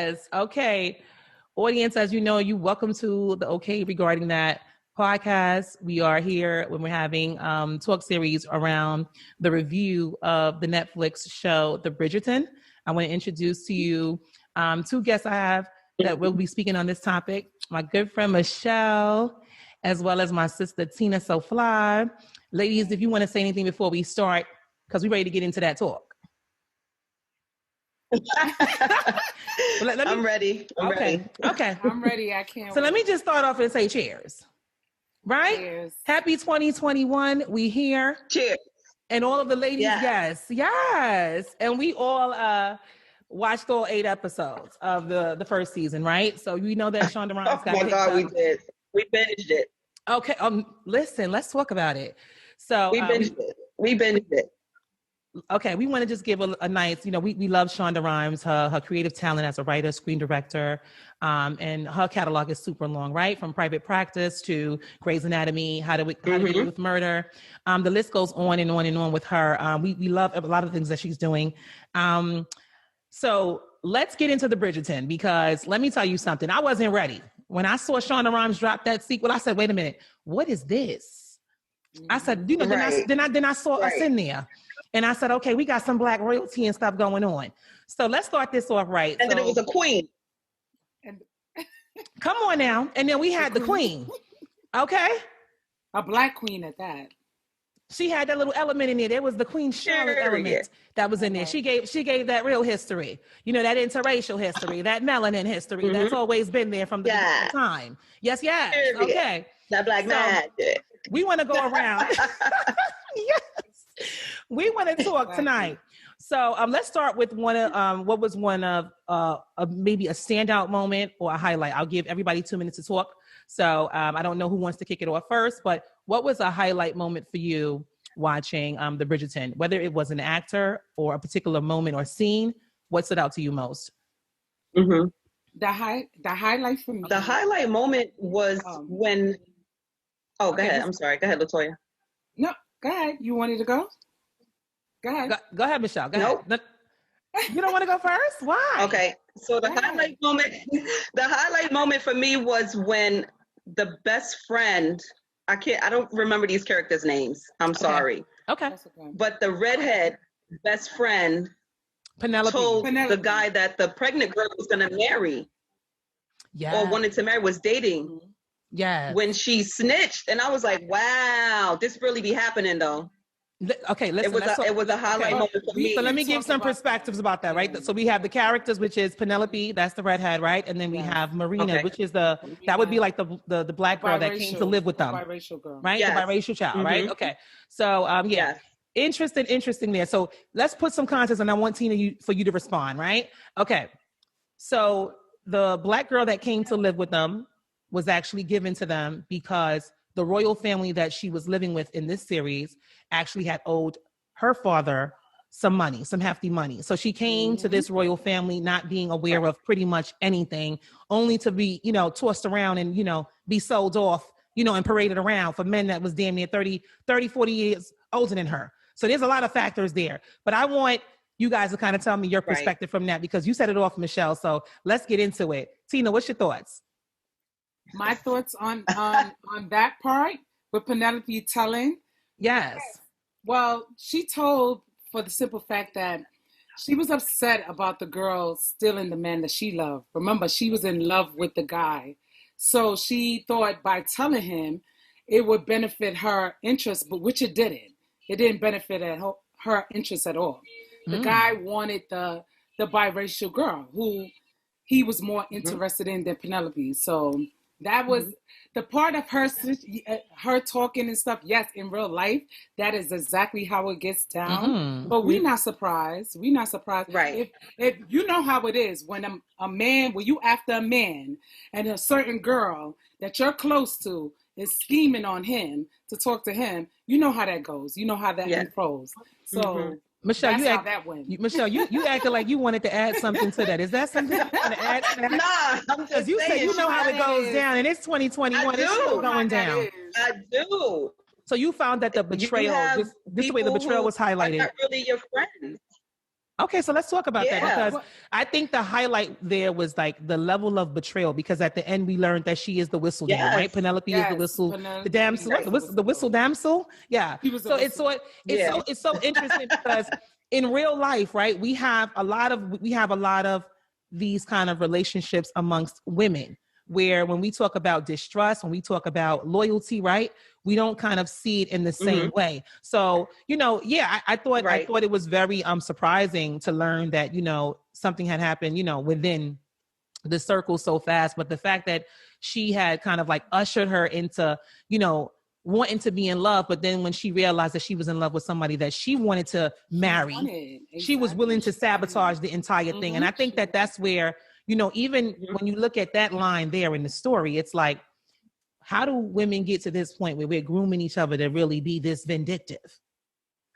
Yes. Okay. Audience, as you know, you welcome to the Okay Regarding That podcast. We are here when we're having talk series around the review of the Netflix show, The Bridgerton. I want to introduce to you two guests I have that will be speaking on this topic. My good friend, Michelle, as well as my sister, Tina So Fly. Ladies, if you want to say anything before we start, because we're ready to get into that talk. I'm ready. Okay. I'm ready. I can't. So let me just start off and say cheers. Right? Cheers. Happy 2021. We here. Cheers. And all of the ladies, yes. And we all watched all 8 episodes of the first season, right? So you know that Shonda Rhime's got kicked up. We did. We binged it. Okay. Listen, let's talk about it. So we binged it. Okay, we want to just give a nice, we love Shonda Rhimes, her creative talent as a writer, screen director, and her catalog is super long, right? From Private Practice to Grey's Anatomy, How to Get Away with Murder. The list goes on and on and on with her. We love a lot of the things that she's doing. So let's get into the Bridgerton, because let me tell you something. I wasn't ready. When I saw Shonda Rhimes drop that sequel, I said, wait a minute, what is this? I said, then I saw us in there. And I said, okay, we got some Black royalty and stuff going on. So let's start this off right. And then it was a queen. Come on now. And then we had the queen. Okay? A Black queen at that. She had that little element in there. There was the Queen Charlotte element that was in there. She gave that real history. That interracial history, that melanin history that's always been there from the time. Yes. Okay. That Black magic. We want to go around. Yes. We want to talk tonight. So let's start with one of what was one of maybe a standout moment or a highlight. I'll give everybody 2 minutes to talk. So I don't know who wants to kick it off first, but what was a highlight moment for you watching the Bridgerton? Whether it was an actor or a particular moment or scene, what stood out to you most? Mm-hmm. The highlight for me. The highlight moment was when. Oh, go ahead. I'm sorry. Go ahead, LaToya. No, go ahead. You wanted to go? Go ahead. Go ahead, Michelle. Go nope. ahead. You don't want to go first? Why? Okay. So the highlight moment for me was when the best friend, I don't remember these characters' names. I'm sorry. Okay. But the redhead best friend told the guy that the pregnant girl was going to marry. Or wanted to marry, was dating. Yeah. When she snitched, and I was like, "Wow, this really be happening, though." Okay, listen. It was a highlight moment for me. So let me give some perspectives about that, right? So we have the characters, which is Penelope, that's the redhead, right? And then we have Marina, which is that would be like the Black girl that came to live with them, biracial girl, right? Yes. The biracial child, right? Okay. So interesting there. So let's put some context, and I want Tina for you to respond, right? Okay. So the Black girl that came to live with them was actually given to them because the royal family that she was living with in this series actually had owed her father some money, some hefty money. So she came to this royal family not being aware of pretty much anything, only to be, tossed around and, be sold off, and paraded around for men that was damn near 30, 40 years older than her. So there's a lot of factors there. But I want you guys to kind of tell me your perspective from that, because you set it off, Michelle. So let's get into it. Tina, what's your thoughts? My thoughts on that part with Penelope telling. Yes. Well, she told for the simple fact that she was upset about the girl stealing the man that she loved. Remember, she was in love with the guy. So she thought by telling him it would benefit her interest, but which it didn't. It didn't benefit her interest at all. The guy wanted the biracial girl who he was more interested in than Penelope. So that was the part of her talking and stuff. Yes, in real life, that is exactly how it gets down. But we're not surprised. Right. If you know how it is when a man, when you after a man and a certain girl that you're close to is scheming on him to talk to him, you know how that goes. You know how that unfolds. So Michelle, Michelle, you acted like you wanted to add something to that. Is that something you want to add to that? Nah, I'm just you saying. You know how it goes down, and it's 2021. It's still going down. I do. So you found that the betrayal, this is the way the betrayal was highlighted. Not really your friends. Okay, so let's talk about that, because I think the highlight there was like the level of betrayal, because at the end we learned that she is the whistle dam, right? Penelope is the whistle, the damsel, the whistle damsel. Yeah. So it's so interesting because in real life, right, we have a lot of these kind of relationships amongst women, where when we talk about distrust, when we talk about loyalty, right, we don't kind of see it in the same way. So, I thought it was very surprising to learn that, something had happened, within the circle so fast. But the fact that she had kind of like ushered her into, wanting to be in love, but then when she realized that she was in love with somebody that she wanted to marry, she was willing to sabotage the entire thing. And I think that that's where, even when you look at that line there in the story, it's like, how do women get to this point where we're grooming each other to really be this vindictive?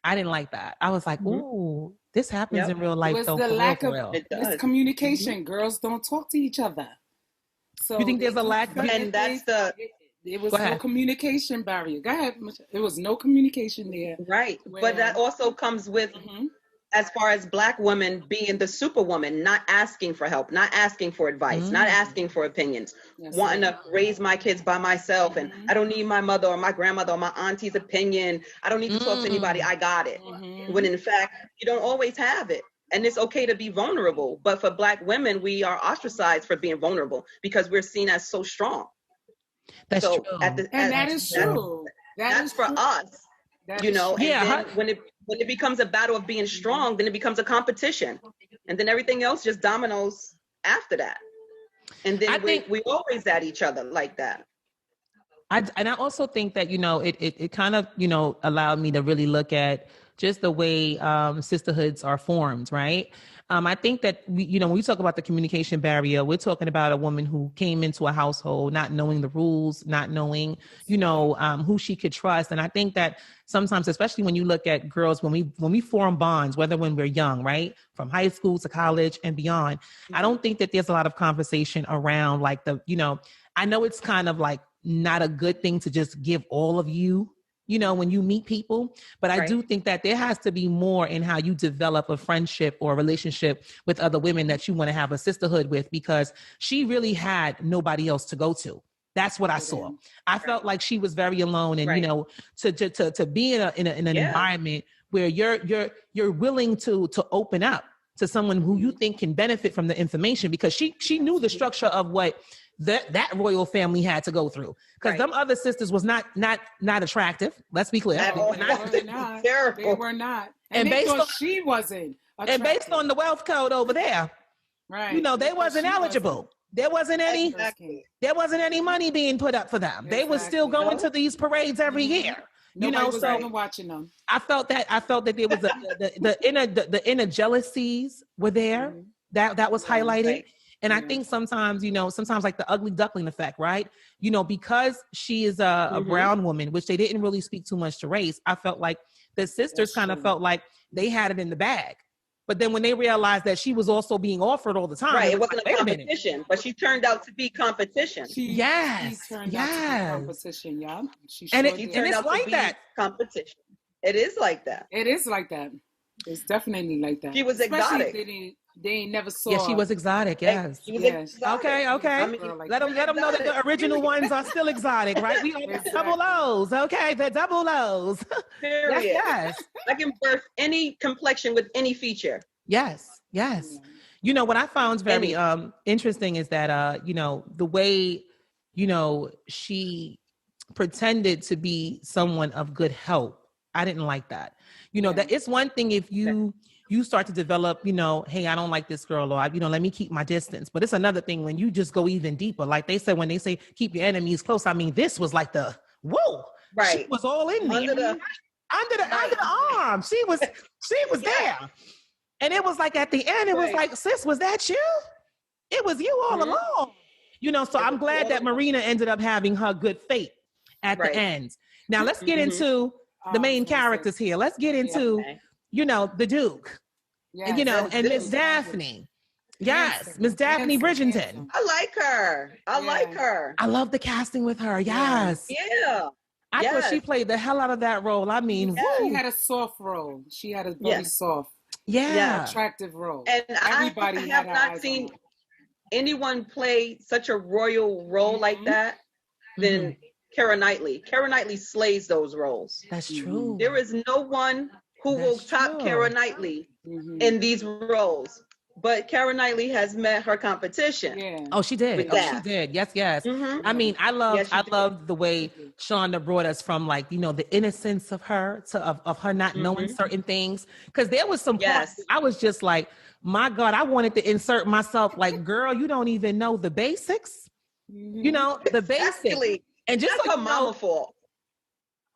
I didn't like that. I was like, ooh, this happens in real life. It was the lack of miscommunication. Girls don't talk to each other. So you think there's a lack? And that's it was no communication barrier. Go ahead. There was no communication there. Right. But that also comes with, as far as Black women being the superwoman, not asking for help, not asking for advice, not asking for opinions, wanting to raise my kids by myself. And I don't need my mother or my grandmother or my auntie's opinion. I don't need to talk to anybody. I got it. When in fact, you don't always have it. And it's okay to be vulnerable. But for Black women, we are ostracized for being vulnerable because we're seen as so strong. That's true. That is true. That's for us. And then when it becomes a battle of being strong, then it becomes a competition. And then everything else just dominoes after that. And then we always at each other like that. I also think that, it kind of, allowed me to really look at just the way sisterhoods are formed, right? I think that when we talk about the communication barrier, we're talking about a woman who came into a household not knowing the rules, not knowing, who she could trust. And I think that sometimes, especially when you look at girls, when we form bonds, whether when we're young, right, from high school to college and beyond, I don't think that there's a lot of conversation around like I know it's kind of like not a good thing to just give all of you, when you meet people. But I do think that there has to be more in how you develop a friendship or a relationship with other women that you want to have a sisterhood with, because she really had nobody else to go to. That's what I saw. I felt like she was very alone, and to be in an environment where you're willing to open up to someone who you think can benefit from the information, because she knew the structure of what that royal family had to go through, because them other sisters was not attractive. Let's be clear. They were not. And based on she wasn't attractive. And based on the wealth code over there, right? They wasn't eligible. There wasn't any money being put up for them. They were still going to these parades every year. Nobody was even watching them. I felt that there was the inner jealousies were there. That was highlighted. Right. And I think sometimes like the ugly duckling effect, right? Because she is a brown woman, which they didn't really speak too much to race. I felt like the sisters kind of felt like they had it in the bag. But then when they realized that she was also being offered all the time. Right, it wasn't a competition, but she turned out to be competition. She turned out to be competition, yeah. And it's like that. Competition. It is like that. It is like that. It's definitely like that. She was exotic. They never saw. Yeah, she was exotic. Yes. Exotic. Okay. I mean, let them know that the original ones are still exotic, right? We are double O's. Okay, the double O's. Period. Yes. I can birth any complexion with any feature. Yes. What I found very interesting is that the way she pretended to be someone of good help. I didn't like that. That it's one thing if you start to develop, hey, I don't like this girl, or, let me keep my distance. But it's another thing when you just go even deeper. Like they said, when they say keep your enemies close, I mean, this was like the, whoa, right. She was all in there. Under the arm. She was there. And it was like at the end, it was like, sis, was that you? It was you all along. So I'm glad that Marina ended up having her good fate at the end. Now let's get into the main characters here. Let's get into, the Duke. Yes, and Miss Daphne. Yes, Miss Daphne Bridgerton. I like her. I love the casting with her. Yes. Yeah. I thought she played the hell out of that role. I mean, she had a soft role. She had a very soft. Yeah. Attractive role. And Everybody I have not seen anyone play such a royal role like that than Keira Knightley. Keira Knightley slays those roles. That's true. There is no one who will top Keira Knightley in these roles. But Keira Knightley has met her competition. Yeah. Oh, she did. She did. Yes, yes. I mean, I love the way Shonda brought us from, like, you know, the innocence of her to of her not knowing certain things. Because there was some parts I was just like, my God, I wanted to insert myself. Like, girl, you don't even know the basics. You know, the basics. And just that's so her mama fault.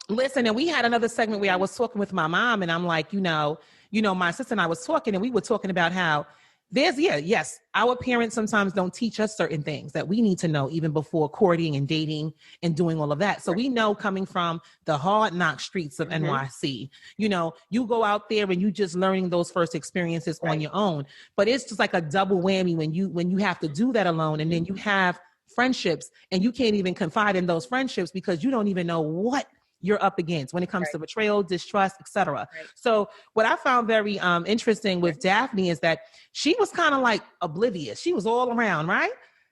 Listen, and we had another segment where I was talking with my mom, and I'm like, you know, my sister and I was talking, and we were talking about how yes, our parents sometimes don't teach us certain things that we need to know even before courting and dating and doing all of that. So we know, coming from the hard knock streets of NYC, you know, you go out there and you just learning those first experiences on your own. But it's just like a double whammy when you have to do that alone, and then you have friendships and you can't even confide in those friendships because you don't even know what you're up against when it comes to betrayal, distrust, etc. So what I found very interesting with Daphne is that she was kind of like oblivious. She was all around, right?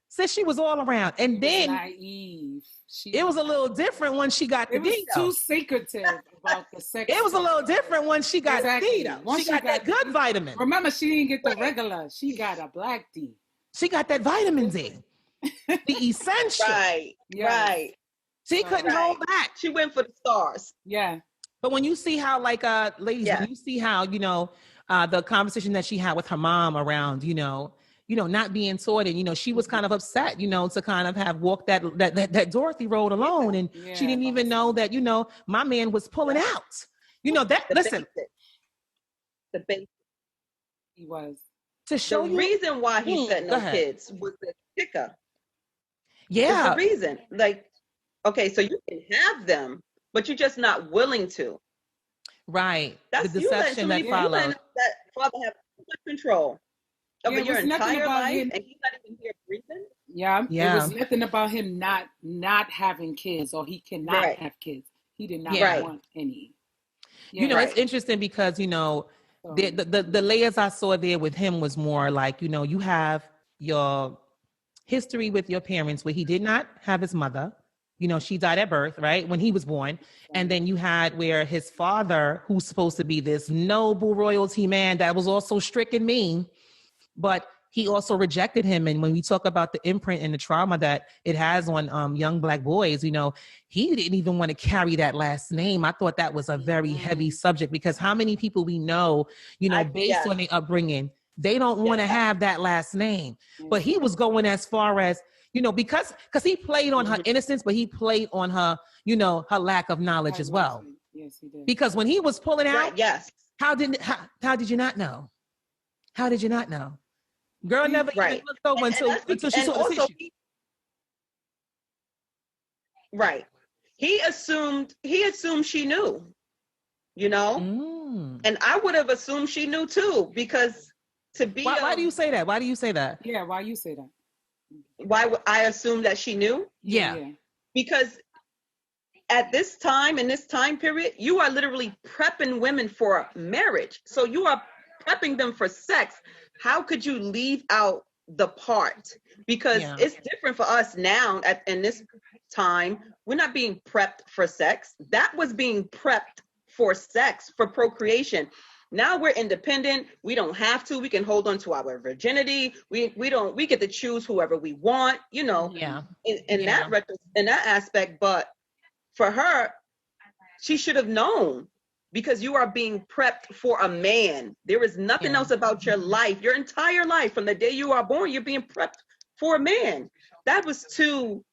Sis, she was all around. And then naive. It was a little different when she got the D. It was too secretive about the sex. It was a little different when she got D. She got that good vitamin. Remember, she didn't get the regular. She got a black D. She got that vitamin D. The essential. Right. She couldn't hold back. She went for the stars. Yeah. But when you see how, like, ladies, when you see how, you know, the conversation that she had with her mom around, you know, not being taught, and, you know, she was kind of upset, you know, to kind of have walked that Dorothy road alone. And she didn't even know that, you know, my man was pulling out, you know, that, listen. The basic. He was. To show the reason why he said no kids was the kicker. Yeah. The reason, like, okay, so you can have them, but you're just not willing to. Right. That's the deception that followed. That father have too much control over your entire life, and he's not even here breathing. Yeah. It was nothing about him not having kids, or he cannot have kids. He did not want any. Yeah. You know, it's interesting because, you know, the layers I saw there with him was more like, you know, you have your history with your parents where he did not have his mother. You know, she died at birth, right? When he was born. And then you had where his father, who's supposed to be this noble royalty man that was also strict and mean, but he also rejected him. And when we talk about the imprint and the trauma that it has on young Black boys, you know, he didn't even want to carry that last name. I thought that was a very heavy subject, because how many people we know, you know, based on their upbringing, they don't want to have that last name. But he was going as far as, you know, because he played on her innocence, but he played on her, you know, her lack of knowledge as well. Yes, he did. Because when he was pulling out, how did you not know? How did you not know? Girl never even looked over until she saw the tissue. Right. He assumed she knew, you know? And I would have assumed she knew too, because to be why do you say that? Why do you say that? Yeah, why you say that? Why would I assume that she knew? Yeah. Because at this time, in this time period, you are literally prepping women for marriage. So you are prepping them for sex. How could you leave out the part? Because it's different for us now in this time. We're not being prepped for sex. That was being prepped for sex, for procreation. Now we're independent. We don't have to. We can hold on to our virginity. We get to choose whoever we want, you know, in that aspect. But for her, she should have known, because you are being prepped for a man. There is nothing else about your life, your entire life, from the day you are born, you're being prepped for a man. That was too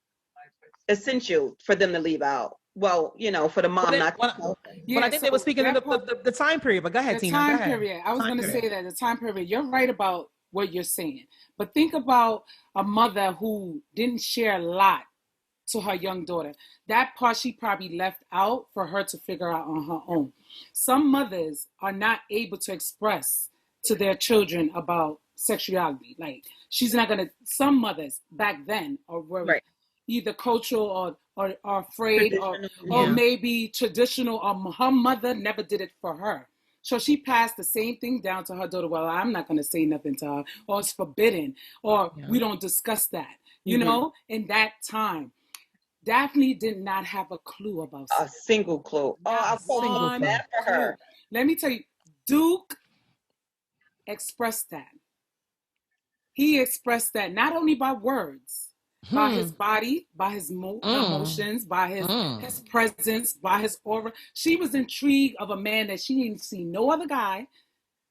essential for them to leave out. Well, you know, for the mom not to know. But I think they were speaking of the time period. But go ahead, Tina. The time period. I was going to say that the time period. You're right about what you're saying. But think about a mother who didn't share a lot to her young daughter. That part she probably left out for her to figure out on her own. Some mothers are not able to express to their children about sexuality. Like, she's not going to, some mothers back then were either cultural or afraid or maybe traditional, or her mother never did it for her. So she passed the same thing down to her daughter. Well, I'm not going to say nothing to her, or it's forbidden, or we don't discuss that. You know, in that time, Daphne did not have a clue about a single clue. I felt bad for her. Let me tell you, Duke expressed that. He expressed that not only by words, by his body, by his emotions, by his presence, by his aura. She was intrigued of a man that she didn't see no other guy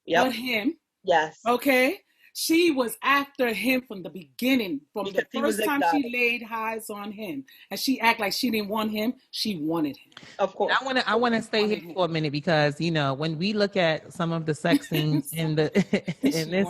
but him. Yes. Okay? She was after him from the beginning, from the first time she laid eyes on him, and she acted like she didn't want him. She wanted him. Of course. I want to stay here for a minute because when we look at some of the sex scenes in this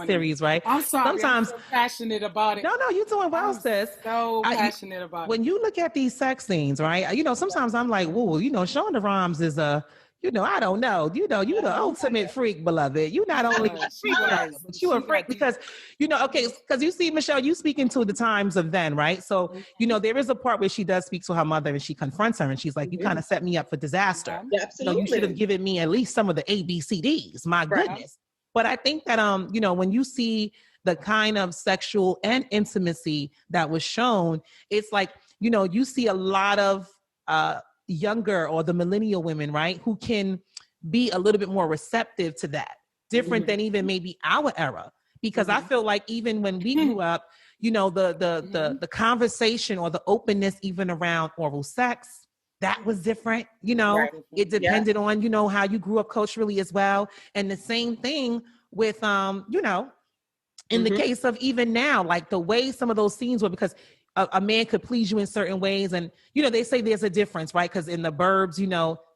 series, right? I'm sorry. Sometimes I'm so passionate about it. No, you're doing well, sis. So passionate about it. When you look at these sex scenes, right? Sometimes I'm like, whoa, Shonda Rhimes is a. I don't know. You're the ultimate freak, beloved. You not only a freak, but you a freak because, because you see, Michelle, you speaking to the times of then, right? So, there is a part where she does speak to her mother and she confronts her and she's like, you kind of set me up for disaster. Yeah, absolutely. You should have given me at least some of the ABCDs. My goodness. But I think that, when you see the kind of sexual and intimacy that was shown, it's like, you see a lot of, younger or the millennial women, right, who can be a little bit more receptive to that, different than even maybe our era, because I feel like even when we grew up, the conversation or the openness even around oral sex, that was different. It depended on how you grew up culturally as well, and the same thing with in the case of even now, like the way some of those scenes were, because a man could please you in certain ways. And, they say there's a difference, right? Because in the burbs,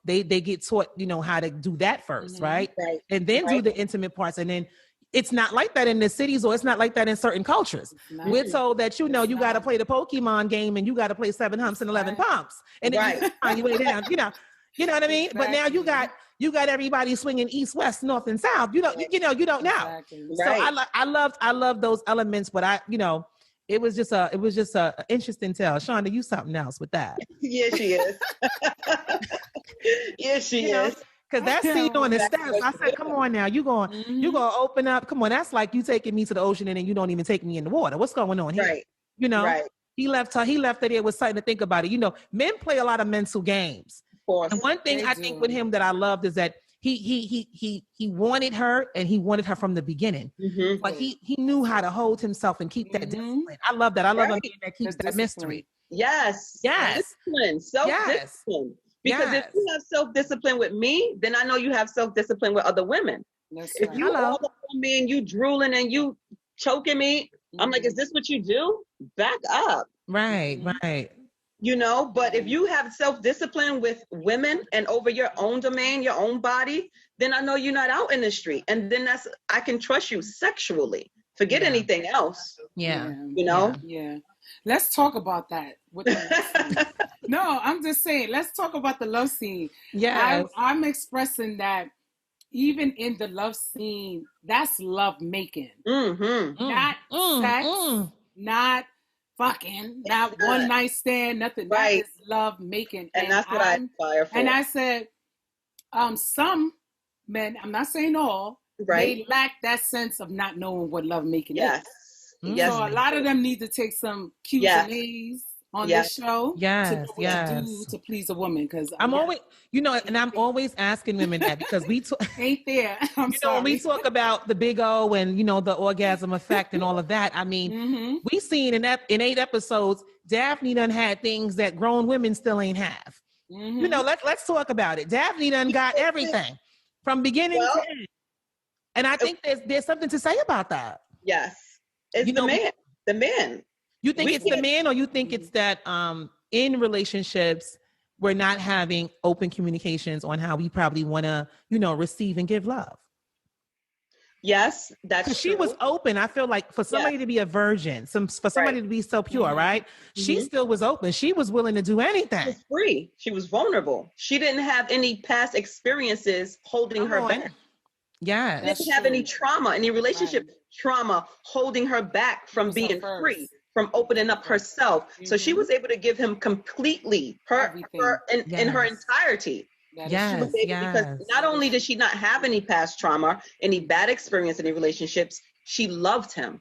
they get taught, how to do that first, right? And then do the intimate parts. And then it's not like that in the cities, or it's not like that in certain cultures. We're told that, you got to play the Pokemon game and you got to play 7 humps and 11 pumps. And then you find your way down, you know what I mean? But now you got everybody swinging east, west, north, and south. You don't know. So I love those elements, but it was just a interesting tell. Shonda, you something else with that. Yes, she is. Yes, she is. Because that scene on the steps, I said, come on now, you gonna open up. Come on, that's like you taking me to the ocean and then you don't even take me in the water. What's going on here? Right. He left her there with something to think about it. Men play a lot of mental games. Of course. And one thing I think with him that I loved is that he wanted her, and he wanted her from the beginning, but he knew how to hold himself and keep that discipline. I love that. I love a man that keeps that mystery. Yes. Self-discipline. Because if you have self-discipline with me, then I know you have self-discipline with other women. If you all up on me and you drooling and you choking me, I'm like, is this what you do? Back up. Right. But if you have self-discipline with women and over your own domain, your own body, then I know you're not out in the street. And then I can trust you sexually. Forget anything else. Yeah. Yeah. Let's talk about that. No, I'm just saying, let's talk about the love scene. Yeah. I'm expressing that even in the love scene, that's love making. Not sex, not fucking, not one night stand, nothing. That is love making. And that's what I aspire for. And I said, some men, I'm not saying all, they lack that sense of not knowing what love making is. Yes. So a lot of them need to take some Q's and A's on this show to do to please a woman. Because I'm always, and I'm always asking women that, because we ain't there. When we talk about the big O and the orgasm effect and all of that, I mean, we seen in 8 episodes, Daphne done had things that grown women still ain't have. Let's talk about it. Daphne done got everything from beginning to end, and I think there's something to say about that. Yes, it's the man. You think it's the man, or you think it's that in relationships we're not having open communications on how we probably want to, receive and give love? Yes, that's true. She was open. I feel like for somebody to be a virgin, for somebody to be so pure, right? She still was open. She was willing to do anything. She was free. She was vulnerable. She didn't have any past experiences holding her back. Yeah. She didn't have any trauma, any relationship trauma holding her back from being free, from opening up herself. So she was able to give him completely in her entirety. Yes, because not only did she not have any past trauma, any bad experience, any relationships, she loved him.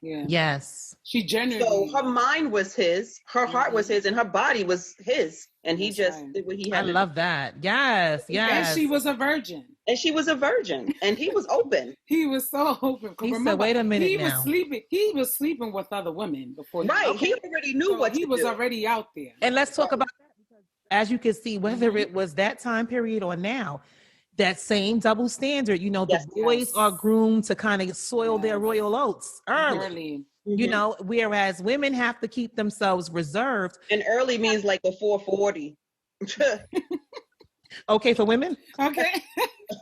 Yeah. Yes. She genuinely. So her mind was his, her heart was his, and her body was his, and he just did what he had. I love that. Yes, yes. And she was a virgin. And she was a virgin, and he was open. He was so open. He said, "Wait a minute he now." He was sleeping with other women before. He already knew what he was do. already out there. And let's talk about that, because as you can see, whether it was that time period or now, that same double standard. You know, the boys are groomed to kind of soil their royal oats early. You know, whereas women have to keep themselves reserved. And early means like the 440. Okay, for women. Okay.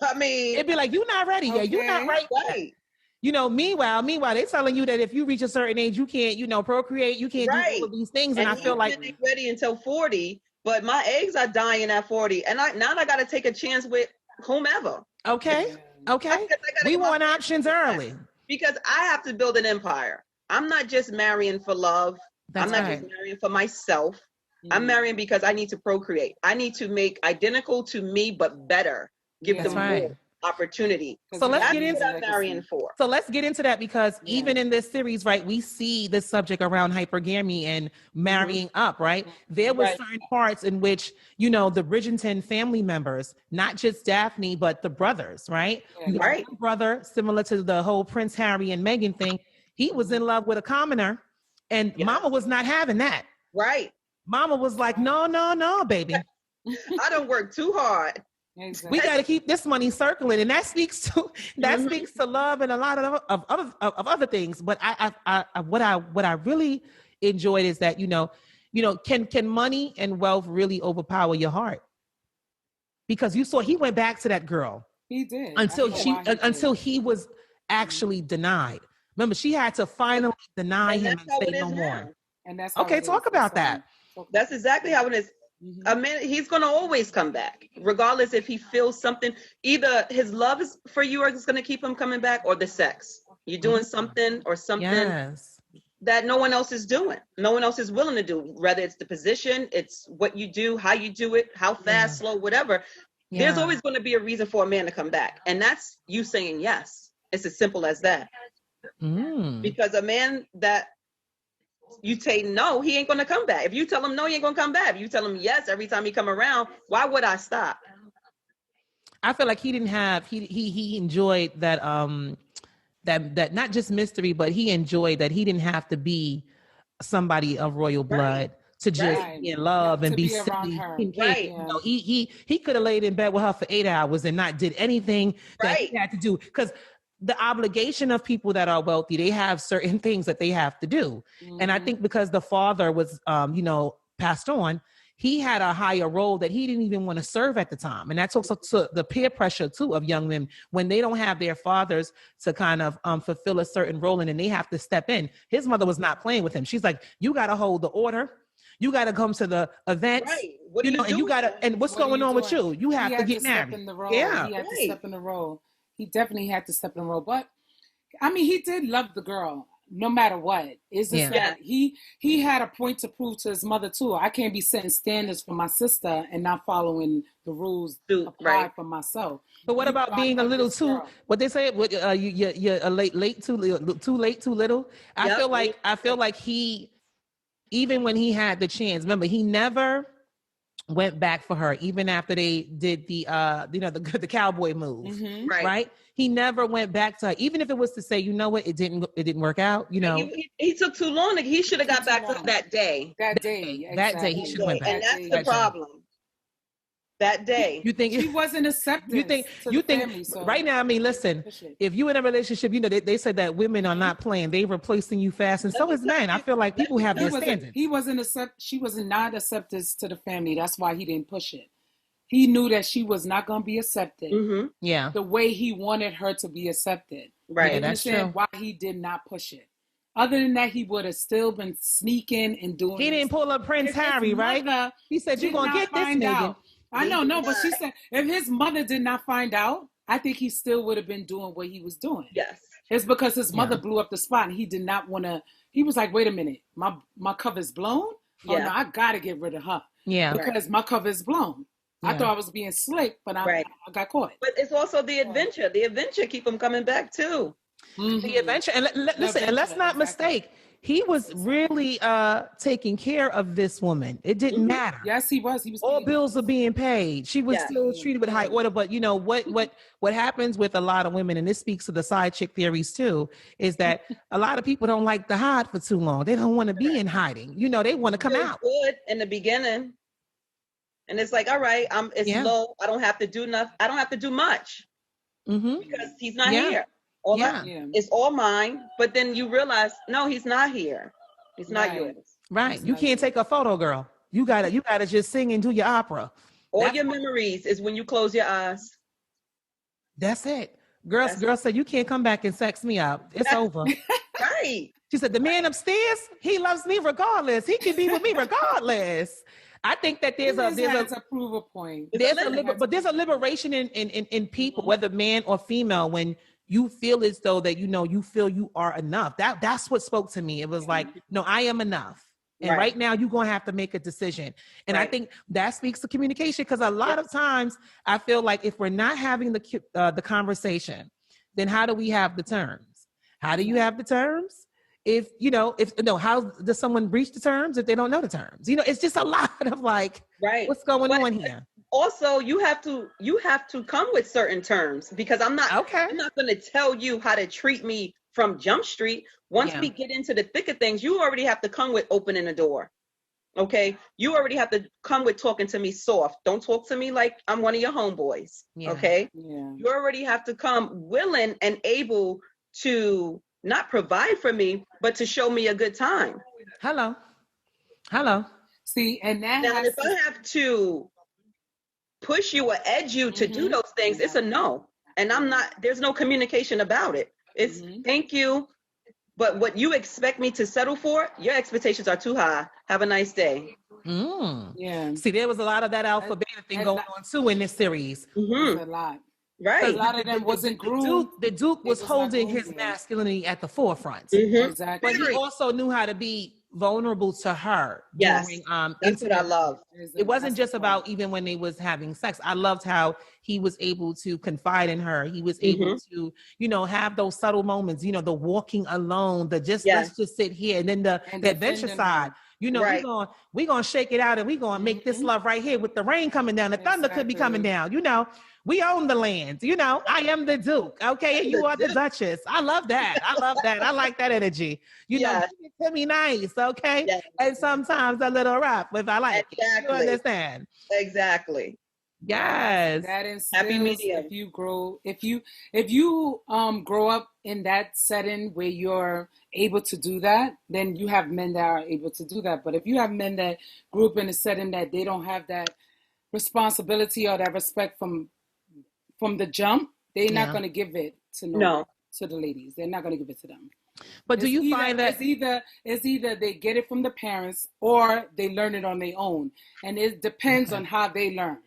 I mean, it'd be like, you're not ready yet. You're not right. You know, meanwhile, they're telling you that if you reach a certain age, you can't, you know, procreate, you can't do all of these things. And I feel like ain't ready until 40, but my eggs are dying at 40. And I got to take a chance with whomever. Okay. We want options early. Because I have to build an empire. I'm not just marrying for love. I'm not just marrying for myself. I'm marrying because I need to procreate. I need to make identical to me, but better. Give them more opportunity. So let's get into what I'm marrying for. So let's get into that, because even in this series, right, we see this subject around hypergamy and marrying up, right? There were certain parts in which, you know, the Bridgerton family members, not just Daphne, but the brothers, right? Right. Brother, similar to the whole Prince Harry and Meghan thing, he was in love with a commoner, and Mama was not having that. Right. Mama was like, no, baby. I don't work too hard. We got to keep this money circling, and that speaks to love and a lot of other things. But what I really enjoyed is that you know can money and wealth really overpower your heart? Because you saw he went back to that girl. He did until he was actually denied. Remember, she had to finally deny him and say no more. And that's okay. Talk about that. That's exactly how it is. A man, he's going to always come back, regardless if he feels something. Either his love is for you is going to keep him coming back, or the sex. You're doing something or something that no one else is doing. No one else is willing to do. Whether it's the position, it's what you do, how you do it, how fast, slow, whatever. There's always going to be a reason for a man to come back. And that's you saying yes. It's as simple as that. Because a man that you say no, he ain't gonna come back. If you tell him no, he ain't gonna come back. If you tell him yes every time he come around, why would I stop? I feel like he didn't have he enjoyed that that not just mystery, but he enjoyed that he didn't have to be somebody of royal blood to just be in love and be silly. You know, he could have laid in bed with her for 8 hours and not did anything that he had to do, because the obligation of people that are wealthy, they have certain things that they have to do. And I think because the father was, passed on, he had a higher role that he didn't even want to serve at the time. And that's also to the peer pressure too of young men when they don't have their fathers to kind of fulfill a certain role, and then they have to step in. His mother was not playing with him. She's like, you got to hold the order. You got to come to the events, and you got to, and what's going on with you? You have to get married. He had to step in the role. He definitely had to step in the role. But I mean, he did love the girl no matter what. It's just that he had a point to prove to his mother too. I can't be setting standards for my sister and not following the rules applied for myself. But what about being a little too? What they say? You're a late too little. I feel like he, even when he had the chance, remember, he never went back for her, even after they did the the cowboy move, right? He never went back to her, even if it was to say, you know what, it didn't work out. You know, he took too long. He should have got back that day. That day, he should have went back. And that's the problem. That day, you think he wasn't accepted? You think right now? I mean, listen. If you in a relationship, you know they said that women are not playing; they replacing you fast, and so is men. I feel like people have their standards. He wasn't She was not accepted to the family. That's why he didn't push it. He knew that she was not going to be accepted. Yeah, the way he wanted her to be accepted. Right, that's true. Why he did not push it. Other than that, he would have still been sneaking and doing. He didn't pull up Prince Harry, right? He said, "You're gonna get this nigga." I know, but she said if his mother did not find out, I think he still would have been doing what he was doing. Yes. It's because his mother blew up the spot and he did not want to. He was like, wait a minute, my cover's blown? Oh, no, I got to get rid of her. Yeah. Because my cover is blown. I thought I was being slick, but I got caught. But it's also the adventure. The adventure keep them coming back too. The adventure. And listen, and let's not mistake. He was really taking care of this woman. It didn't matter. Yes, he was. He was. All bills are being paid. She was still treated with high order. But you know what happens with a lot of women, and this speaks to the side chick theories too, is that a lot of people don't like to hide for too long. They don't want to be in hiding. You know, they want to come out. Good in the beginning, and it's like, all right, it's low. I don't have to do nothing. I don't have to do much because he's not here. It's all mine, but then you realize, no, he's not here. He's not yours. Right. You can't take a photo, girl. You gotta just sing and do your opera. All your memories is when you close your eyes. That's it. Girl said, you can't come back and sex me up. It's over. Right. She said, the man upstairs, he loves me regardless. He can be with me regardless. I think that there's a proof point. But there's a liberation in people, whether man or female, when you feel as though that, you feel you are enough. That's what spoke to me. It was like, no, I am enough. And right now you're going to have to make a decision. And I think that speaks to communication, because a lot of times I feel like if we're not having the conversation, then how do we have the terms? How do you have the terms? How does someone breach the terms if they don't know the terms? It's just a lot of like, what's going on here? Also, you have to come with certain terms, because I'm not going to tell you how to treat me from Jump Street. Once we get into the thick of things, you already have to come with opening the door. Okay. You already have to come with talking to me soft. Don't talk to me like I'm one of your homeboys. Yeah. Okay. Yeah. You already have to come willing and able to not provide for me, but to show me a good time. Hello. See, and now if I have to push you or edge you to do those things, it's a no. And there's no communication about it. It's thank you, but what you expect me to settle for, your expectations are too high. Have a nice day. Yeah. See, there was a lot of that alpha beta thing going on too in this series. A lot. Right. A lot of them wasn't groomed. The Duke was holding his masculinity at the forefront. Exactly. But he also knew how to be vulnerable to her. Yes. That's what I love. It wasn't just about even when they was having sex. I loved how he was able to confide in her. He was able to, have those subtle moments, the walking alone, let's just sit here. And then the adventure side. We're gonna shake it out and we're gonna make this love right here with the rain coming down. The thunder could be coming down. We own the land. I am the Duke. Okay. And you are the Duchess. I love that. I like that energy. Give it to me nice. Okay. Yes. And sometimes a little rough if I like it. You understand? Exactly. Yes. That is happy medium. If you grow up in that setting where you're able to do that, then you have men that are able to do that. But if you have men that grew up in a setting that they don't have that responsibility or that respect from the jump, they're not going to give it to to the ladies. They're not going to give it to them. But do you find that it's either they get it from the parents or they learn it on their own, and it depends on how they learn.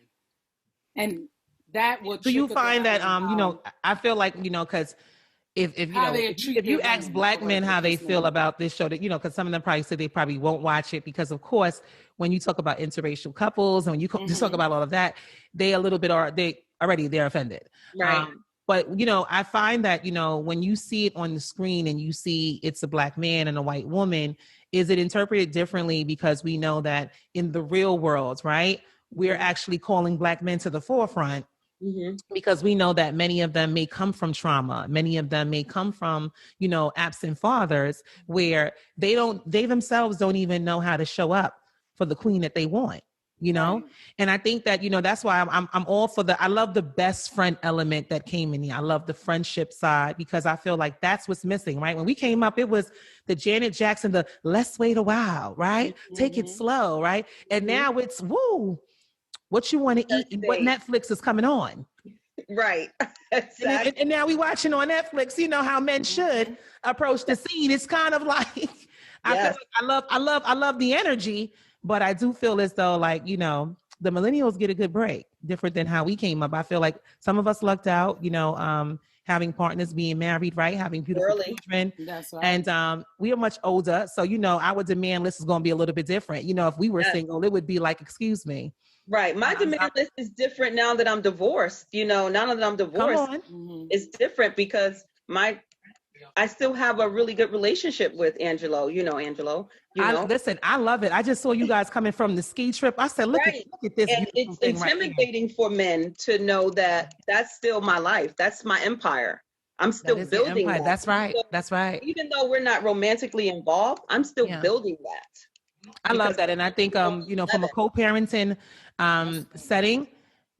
And that will. Do you find that I feel like because if you ask black men how they feel about this show, that because some of them probably said they probably won't watch it because of course when you talk about interracial couples and when you just talk about all of that, they're offended. Right. But I find that when you see it on the screen and you see it's a black man and a white woman, is it interpreted differently because we know that in the real world, right, we're actually calling black men to the forefront. Because we know that many of them may come from trauma. Many of them may come from, absent fathers where they themselves don't even know how to show up for the queen that they want, Right. And I think that, that's why I'm all for I love the best friend element that came in here. I love the friendship side because I feel like that's what's missing, right? When we came up, it was the Janet Jackson, the let's wait a while, right? Take it slow, right? And now it's, woo. What you want to eat and what Netflix is coming on. Right. Exactly. And now we watching on Netflix, how men should approach the scene. It's kind of like, I love the energy, but I do feel as though the millennials get a good break, different than how we came up. I feel like some of us lucked out, having partners, being married, right? Having beautiful children. That's right. And we are much older. So, our demand list is going to be a little bit different. If we were single, it would be like, excuse me. Right. My demand list is different now that I'm divorced. Now that I'm divorced, it's different because I still have a really good relationship with Angelo. Angelo. Listen, I love it. I just saw you guys coming from the ski trip. I said, look at this. And it's intimidating for men to know that that's still my life. That's my empire. I'm still building that. That's right. So that's right. Even though we're not romantically involved, I'm still building that. I love that. And I think, from a co-parenting setting,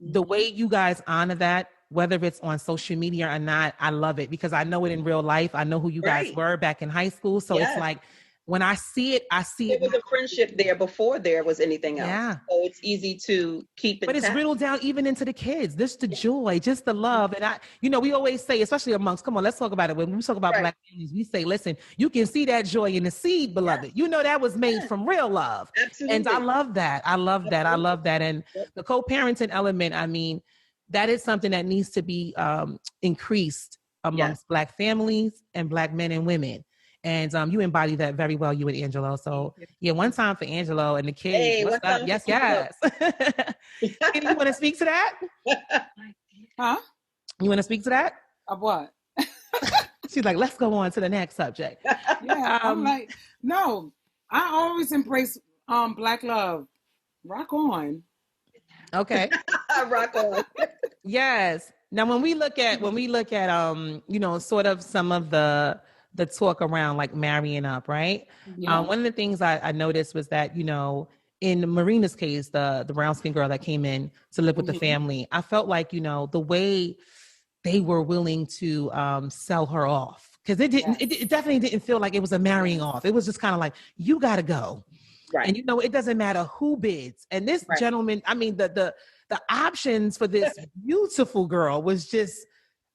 the way you guys honor that, whether it's on social media or not, I love it because I know it in real life. I know who you guys were back in high school. So it's like, when I see it, There was a friendship there before there was anything else. Yeah. So it's easy to keep it. But it's riddled down even into the kids. Just the joy, just the love. And we always say, especially amongst, come on, let's talk about it. When we talk about Black families, we say, listen, you can see that joy in the seed, beloved. That was made from real love. Absolutely. And I love that. I love that. And the co-parenting element, that is something that needs to be increased amongst Black families and Black men and women. And you embody that very well, you and Angelo. So one time for Angelo and the kids. Hey, what's up? Yes. You want to speak to that? Huh? You want to speak to that? Of what? She's like, let's go on to the next subject. Yeah, I'm like, no, I always embrace Black love. Rock on. Okay. Rock on. Yes. Now, when we look at sort of some of the talk around like marrying up, right? Yeah. One of the things I noticed was that, in Marina's case, the brown-skinned girl that came in to live with the family, I felt like, the way they were willing to sell her off, because it definitely didn't feel like it was a marrying off. It was just kind of like, you got to go. Right. And, it doesn't matter who bids. And this gentleman, the options for this beautiful girl was just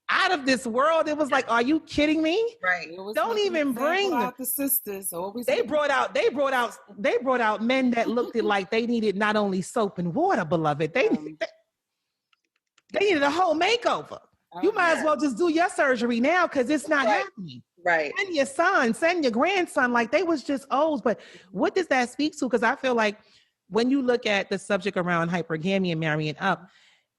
out of this world. It was like, are you kidding me? Right. Don't even bring out the sisters. Always they brought out men that looked like they needed not only soap and water, beloved. They needed a whole makeover. You might as well just do your surgery now because it's not happening. Right. Send your son, send your grandson. Like, they was just old. But what does that speak to? Because I feel like when you look at the subject around hypergamy and marrying up,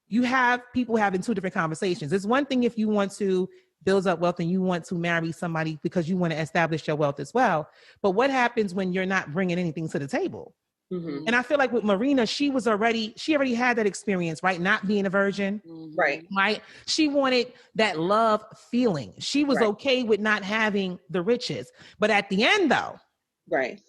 you have people having two different conversations. It's one thing if you want to build up wealth and you want to marry somebody because you want to establish your wealth as well. But what happens when you're not bringing anything to the table? Mm-hmm. And I feel like with Marina, she already had that experience, right? Not being a virgin. Right. Right. She wanted that love feeling. She was okay with not having the riches. But at the end, though. Right.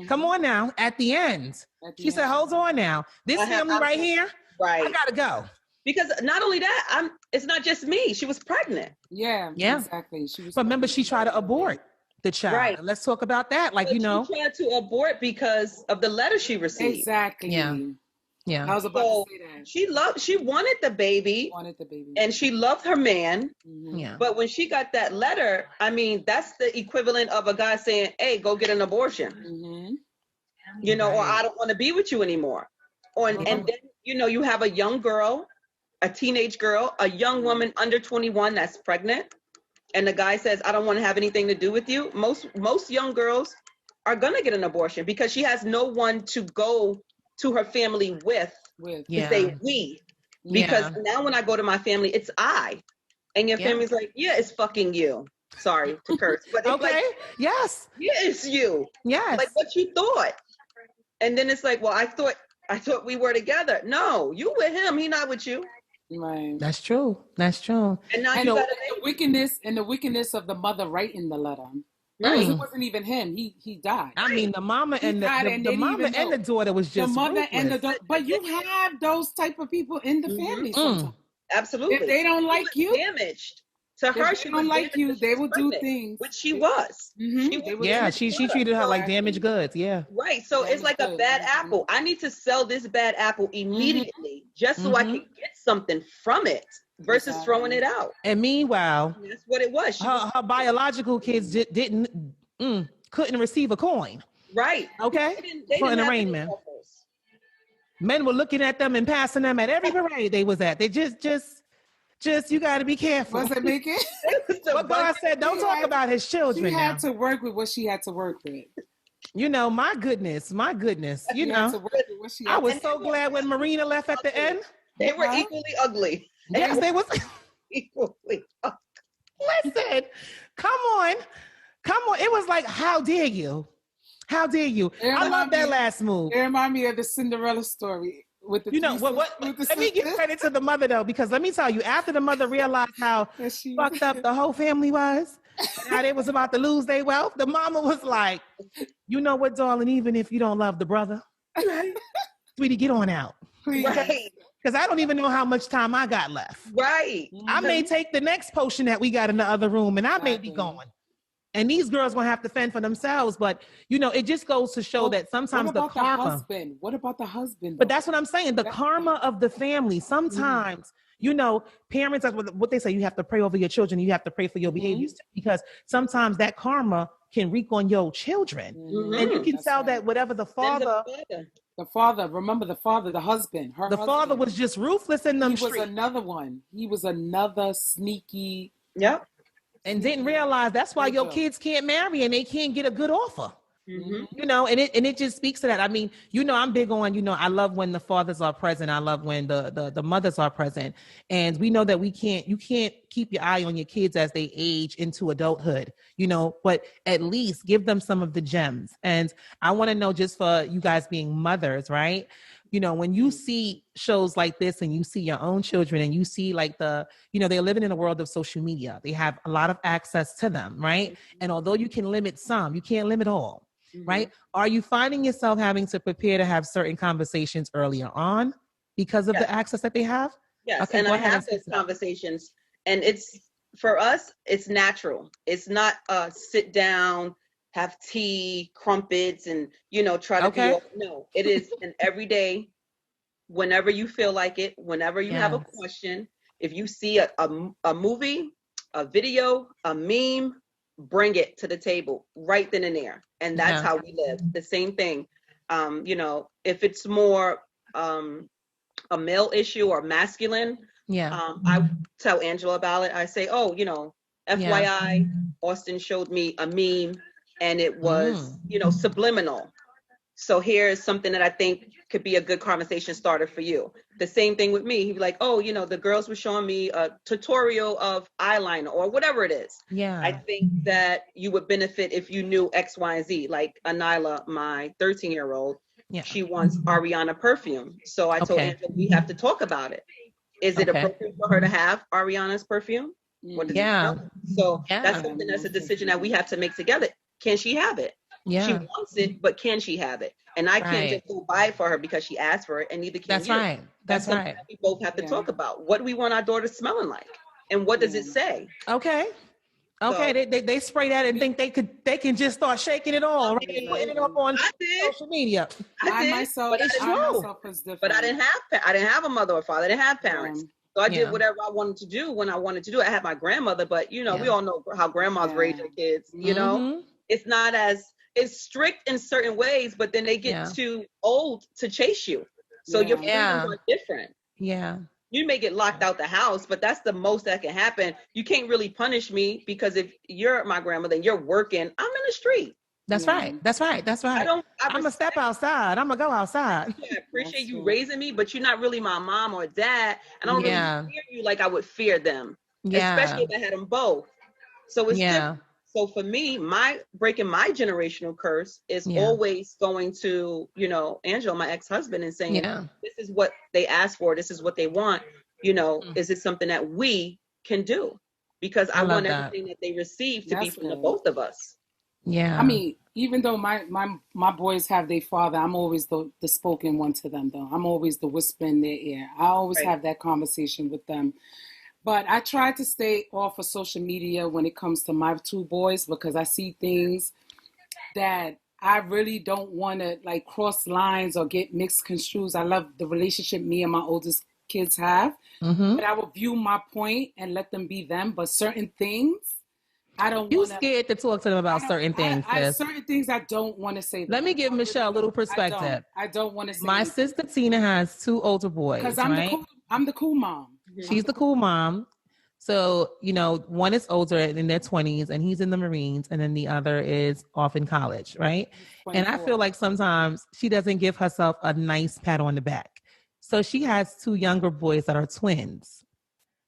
Come on now. At the end, she said, hold on now. This family right here. Right. I got to go. Because not only that, it's not just me. She was pregnant. Yeah. Exactly. But remember, she tried to abort the child. Right. And let's talk about that. Like, she tried to abort because of the letter she received. Exactly. Yeah. I was about to say that. She wanted the baby. And she loved her man. Mm-hmm. Yeah. But when she got that letter, that's the equivalent of a guy saying, hey, go get an abortion. Mm-hmm. Or I don't want to be with you anymore. And then, you have a young girl, a teenage girl, a young woman under 21 that's pregnant. And the guy says, I don't want to have anything to do with you. Most young girls are going to get an abortion because she has no one to go to her family with. To say we. Because now when I go to my family, it's I. And your family's like, yeah, it's fucking you. Sorry to curse. But it's like, yes. Yeah, it's you. Yes. Like what you thought. And then it's like, well, I thought we were together. No, you with him. He not with you. Right. That's true. And now you got the wickedness of the mother writing the letter. Right. It wasn't even him. He died. I mean, the mama and the mama and the daughter was just the mother ruthless. and the daughter. But you have those type of people in the family sometimes. Absolutely. If they don't like you, damaged. To her, she don't like you. They will do things, which she was. Mm-hmm. She treated her like damaged goods. Yeah. Right. So it's like a bad apple. I need to sell this bad apple immediately just so I can get something from it versus throwing it out. And meanwhile, that's what it was. Her biological kids couldn't receive a coin. Right. Okay. They for an didn't arraignment. Men were looking at them and passing them at every parade they was at. They just, you got to be careful. Was it make it? What God said, don't talk about his children. She had to work with what she had to work with. You know, my goodness. You know, I was so glad when Marina left at the end. They were equally ugly. Yes, they was equally ugly. Listen, come on. It was like, how dare you? How dare you? I love that last move. It reminded me of the Cinderella story. With the let me give credit to the mother though, because let me tell you, after the mother realized how fucked up the whole family was, how they was about to lose their wealth, the mama was like, you know what, darling, even if you don't love the brother, sweetie, get on out. Right. Because I don't even know how much time I got left. Right. I may take the next potion that we got in the other room and I may be gone. And these girls gonna have to fend for themselves, but you know, it just goes to show that sometimes the karma. What about the husband? But that's what I'm saying. The karma of the family. Sometimes, you know, parents, what they say, you have to pray over your children. You have to pray for your behaviors because sometimes that karma can wreak on your children, and you can tell that whatever the father, remember the father, the husband, father was just ruthless in them streets. He was another one. He was another sneaky. Yep. And didn't realize that's why your kids can't marry and they can't get a good offer. You know, and it just speaks to that. I mean, you know, I'm big on, you know, I love when the fathers are present. I love when the mothers are present. And we know that you can't keep your eye on your kids as they age into adulthood, you know, but at least give them some of the gems. And I want to know, just for you guys being mothers, right? You know, when you see shows like this and you see your own children and you see like they're living in a world of social media. They have a lot of access to them, right? And although you can limit some, you can't limit all, right? Are you finding yourself having to prepare to have certain conversations earlier on because of the access that they have? Yes, okay, and I have those conversations. And for us, it's natural. It's not sit down, have tea, crumpets, and, you know, try to be, no, it is an everyday, whenever you feel like it, whenever you have a question, if you see a movie, a video, a meme, bring it to the table right then and there. And that's how we live. The same thing. You know, if it's more a male issue or masculine, I tell Angela about it. I say, oh, you know, FYI, Austin showed me a meme and it was, you know, subliminal. So here's something that I think could be a good conversation starter for you. The same thing with me. He'd be like, oh, you know, the girls were showing me a tutorial of eyeliner or whatever it is. Yeah. I think that you would benefit if you knew X, Y, and Z. Like Anila, my 13-year-old, she wants Ariana perfume. So I told Angela, we have to talk about it. Is it appropriate for her to have Ariana's perfume? So that's something that's a decision that we have to make together. Can she have it? Yeah. She wants it, but can she have it? And I can't just go buy it for her because she asked for it, and neither can you. That's right. That we both have to talk about. What do we want our daughter smelling like? And what does it say? Okay. So, they spray that and think they can just start shaking it all, right? Putting it up on social media. I myself was different. But I didn't have a mother or father. I didn't have parents. So I did whatever I wanted to do when I wanted to do it. I had my grandmother, but you know, we all know how grandmas raise their kids, you know? It's not it's strict in certain ways, but then they get too old to chase you. So your freedoms are different. Yeah. You may get locked out the house, but that's the most that can happen. You can't really punish me because if you're my grandmother and you're working, I'm in the street. That's right. I'm gonna step outside. I'm gonna go outside. I appreciate you raising me, but you're not really my mom or dad. And I don't really fear you like I would fear them. Especially if I had them both. So it's different. So for me, breaking my generational curse is always going to, you know, Angela, my ex-husband, and saying, this is what they asked for. This is what they want. You know, is it something that we can do? Because I want everything that they receive to be from the both of us. Yeah. I mean, even though my boys have their father, I'm always the spoken one to them, though. I'm always the whisper in their ear. I always have that conversation with them. But I try to stay off of social media when it comes to my two boys because I see things that I really don't want to like cross lines or get mixed construed. I love the relationship me and my oldest kids have, but I will view my point and let them be them. But certain things I don't. You scared to talk to them about certain things. Certain things I don't want to say. Let me give Michelle a little perspective. I don't want to say. My sister Tina has 2 older boys. Because I'm the cool mom. She's the cool mom. So, you know, one is older in their 20s and he's in the Marines, and then the other is off in college, right? And I feel like sometimes she doesn't give herself a nice pat on the back. So she has 2 younger boys that are twins.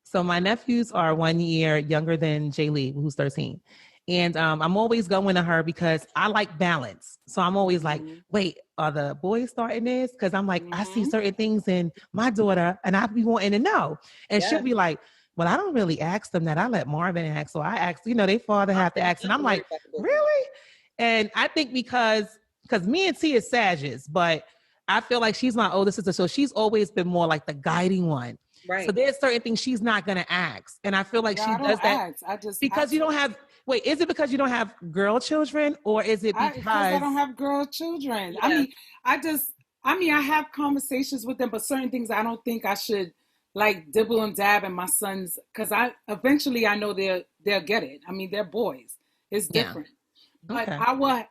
So my nephews are 1 year younger than Jay Lee, who's 13. And I'm always going to her because I like balance. So I'm always like, wait, are the boys starting this? Because I'm like, I see certain things in my daughter and I be wanting to know. And she'll be like, well, I don't really ask them that. I let Marvin ask. So I ask, you know, they father have to ask. And I'm like, really? And I think because me and T is Sagittarius, but I feel like she's my older sister. So she's always been more like the guiding one. Right. So there's certain things she's not going to ask. And I feel like she does that because you don't have, wait, is it because you don't have girl children, or is it because I don't have girl children? Yeah. I have conversations with them, but certain things I don't think I should like dibble and dab in my sons, because I know they'll get it. I mean, they're boys. It's different. But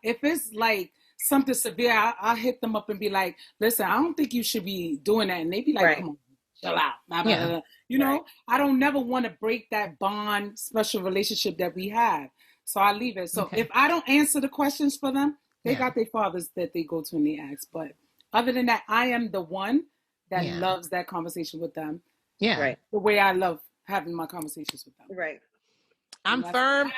if it's like something severe, I'll hit them up and be like, listen, I don't think you should be doing that. And they be like, come on, chill out. Blah, blah, blah. You know, I don't never want to break that bond, special relationship that we have. So I leave it. So if I don't answer the questions for them, they got their fathers that they go to and they ask. But other than that, I am the one that loves that conversation with them. Yeah. Right. The way I love having my conversations with them. Right. I'm firm,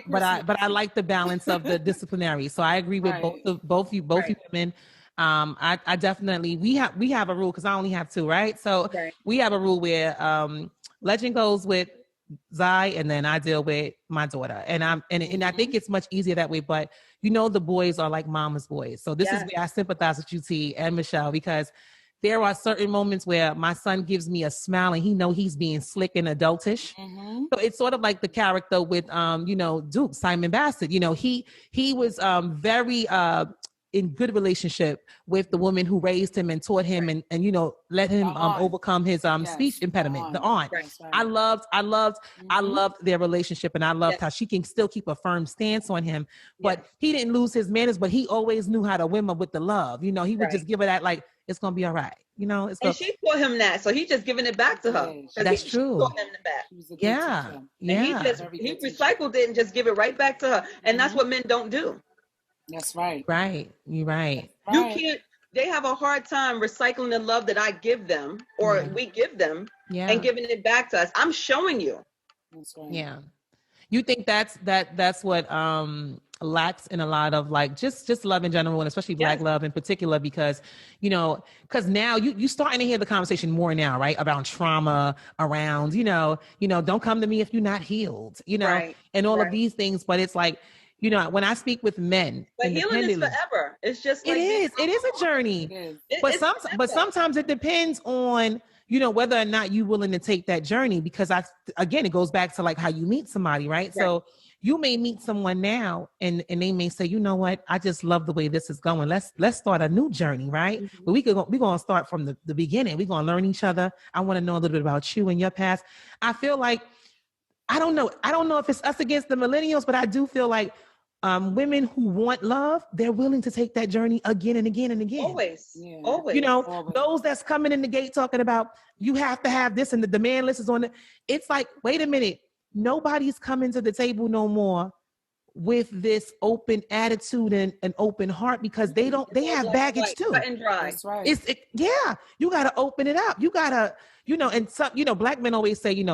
but I like the balance of the disciplinary. So I agree with both you women. I definitely, we have a rule, because I only have 2, right? So we have a rule where Legend goes with Zai, and then I deal with my daughter. And I think it's much easier that way. But you know, the boys are like mama's boys. So this is where I sympathize with you, T, and Michelle, because there are certain moments where my son gives me a smile and he know he's being slick and adultish. So it's sort of like the character with, Duke, Simon Bassett. You know, he was very in good relationship with the woman who raised him and taught him and let him overcome his speech impediment, the aunt. Right. I loved their relationship, and I loved how she can still keep a firm stance on him, but he didn't lose his manners, but he always knew how to win her with the love. You know, he would just give her that, like, it's going to be all right. You know, and she taught him that. So he's just giving it back to her. That's true. Taught him back. Yeah. And he recycled it and just give it right back to her. And that's what men don't do. That's right. Right. You're right. You can't, they have a hard time recycling the love that I give them, or we give them, and giving it back to us. I'm showing you. That's right. Yeah. You think that's what lacks in a lot of, like, just love in general, and especially Black love in particular, because now you starting to hear the conversation more now, right, about trauma, around don't come to me if you're not healed, and all of these things. But it's like, when I speak with men, but healing is forever. It's just like it is a journey. But sometimes it depends on whether or not you're willing to take that journey, because again, it goes back to like how you meet somebody, right? So you may meet someone now and they may say, you know what, I just love the way this is going. Let's start a new journey, right? But we're going to start from the beginning. We're going to learn each other. I want to know a little bit about you and your past. I feel like, I don't know if it's us against the millennials, but I do feel like women who want love, they're willing to take that journey again and again and again. Always. Always. Those that's coming in the gate talking about you have to have this and the demand list is on it. It's like, wait a minute. Nobody's coming to the table no more with this open attitude and an open heart, because they have baggage too. That's right. You got to open it up. You got to, and some, Black men always say,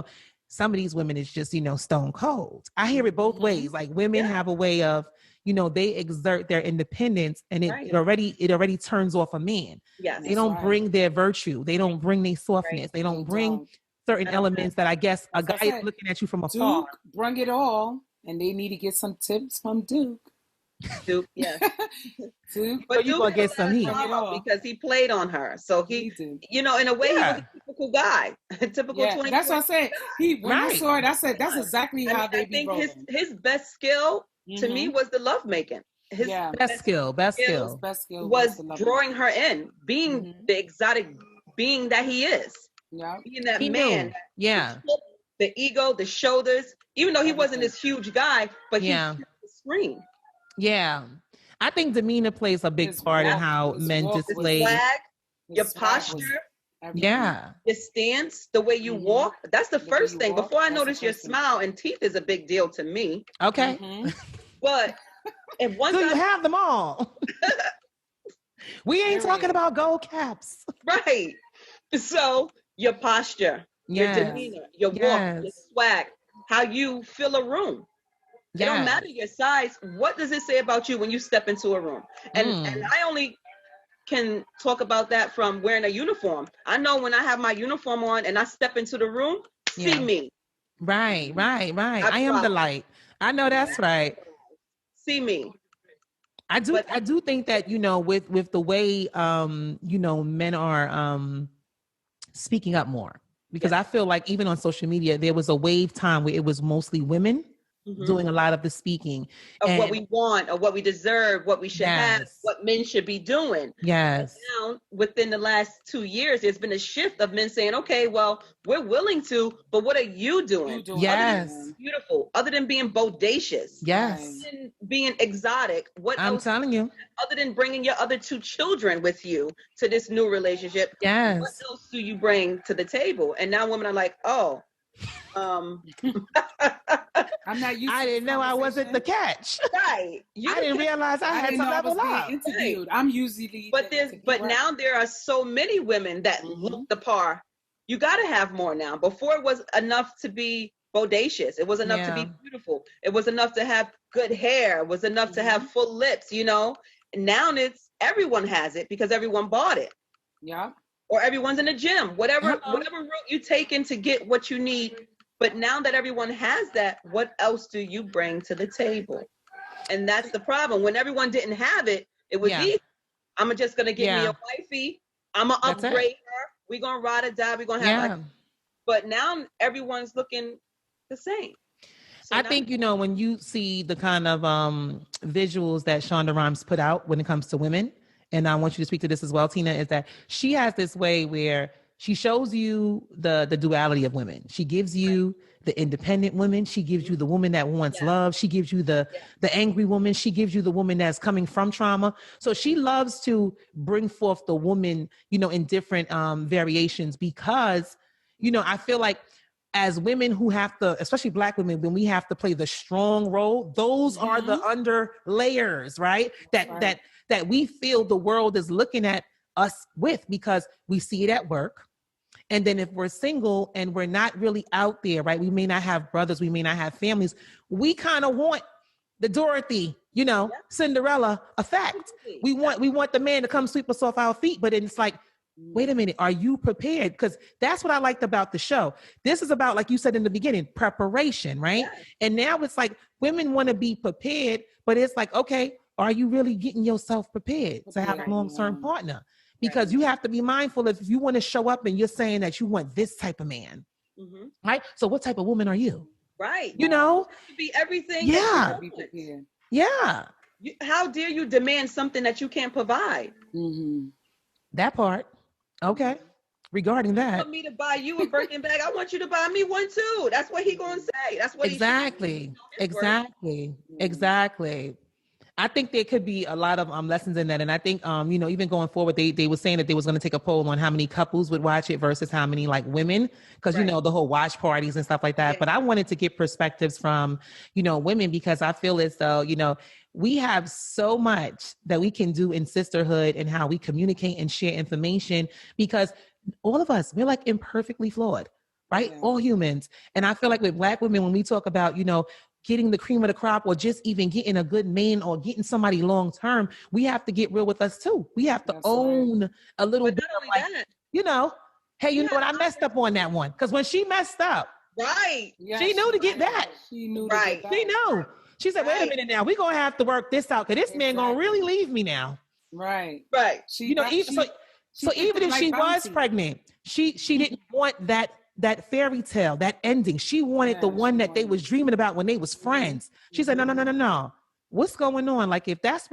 some of these women is just, stone cold. I hear it both ways. Like, women have a way of, they exert their independence, and it already turns off a man. Yes, they don't bring their virtue. They don't bring their softness. They don't bring certain elements that I guess a guy is looking at you from afar. Duke bring it all, and they need to get some tips from Duke. Duke, yeah. Duke, but you gonna get some heat because he played on her. So he in a way, he was a typical guy, a typical 20. That's what I said. When I saw it, I said that's exactly how they be rolling. His best skill to me was the love making. His best skill was drawing her in, being the exotic being that he is. Yeah, being that man. the ego, the shoulders, even though he wasn't this huge guy, but he kept the screen. Yeah. I think demeanor plays a big part in how men display. The swag, your posture. Yeah. Your stance, the way you walk. That's the first thing. Before I notice your smile, and teeth is a big deal to me. Okay. But if once you have them all. We ain't talking about gold caps. Right. So your posture, your demeanor, your walk, your swag, how you fill a room. It don't matter your size. What does it say about you when you step into a room? And I only can talk about that from wearing a uniform. I know when I have my uniform on and I step into the room, see me. Right. I am the light. I know that's right. See me. I do think that, you know, with the way, you know, men are speaking up more, because I feel like even on social media, there was a wave time where it was mostly women doing a lot of the speaking of what we want or what we deserve, what we should have, what men should be doing. Yes. But now, within the last 2 years, there's been a shift of men saying, okay, well, we're willing to, but what are you doing? Yes. Other than beautiful, other than being bodacious. Yes. Other than being exotic. What I'm else, telling you. Other than bringing your other 2 children with you to this new relationship. Yes. What else do you bring to the table? And now women are like, oh, I'm not used I didn't know I wasn't the catch. Right. I didn't realize I had to level up. Interviewed. I'm usually but now there are so many women that look the par. You got to have more now. Before it was enough to be bodacious. It was enough to be beautiful. It was enough to have good hair. It was enough to have full lips, you know. Now it's everyone has it because everyone bought it. Yeah. Or everyone's in the gym. Whatever route you take in to get what you need. But now that everyone has that, what else do you bring to the table? And that's the problem. When everyone didn't have it, it was easy. I'm just going to get me a wifey. I'm going to upgrade her. We're going to ride or die. We're going to have but now everyone's looking the same. So I think, you know, when you see the kind of visuals that Shonda Rhimes put out when it comes to women, and I want you to speak to this as well, Tina, is that she has this way where she shows you the duality of women. She gives you the independent woman. She gives you the woman that wants love. She gives you the angry woman. She gives you the woman that's coming from trauma. So she loves to bring forth the woman, you know, in different variations, because, you know, I feel like as women who have to, especially Black women, when we have to play the strong role, those are the under layers, right? That we feel the world is looking at us with, because we see it at work. And then if we're single and we're not really out there, right? We may not have brothers, we may not have families. We kind of want the Dorothy, you know, Cinderella effect. We want the man to come sweep us off our feet, but it's like, wait a minute, are you prepared? Because that's what I liked about the show. This is about, like you said in the beginning, preparation, right? And now it's like women want to be prepared, but it's like, okay, are you really getting yourself prepared to have a long-term partner? Because you have to be mindful if you want to show up and you're saying that you want this type of man, right? So what type of woman are you? Right. You know? To be everything. Yeah. Yeah. How dare you demand something that you can't provide? That part. Okay. Regarding that. You want me to buy you a Birkin bag, I want you to buy me one too. That's what he gonna say. That's what Exactly. I think there could be a lot of lessons in that. And I think, you know, even going forward, they were saying that they was going to take a poll on how many couples would watch it versus how many like women, because, you know, the whole watch parties and stuff like that. But I wanted to get perspectives from, you know, women, because I feel as though, you know, we have so much that we can do in sisterhood and how we communicate and share information, because all of us, we're like imperfectly flawed, right? All humans. And I feel like with Black women, when we talk about, you know, getting the cream of the crop, or just even getting a good man or getting somebody long-term, we have to get real with us too. We have to own a little bit of like, you know, hey, you know what? I messed up on that one. Because when she messed up, she knew to get back. She knew. She knew. She said, wait a minute now, we're going to have to work this out, because this man going to really leave me now. Right. You know, even if she was pregnant, she didn't want that fairy tale, that ending. She wanted the one that they was dreaming about when they was friends. She said, no. What's going on? Like, if that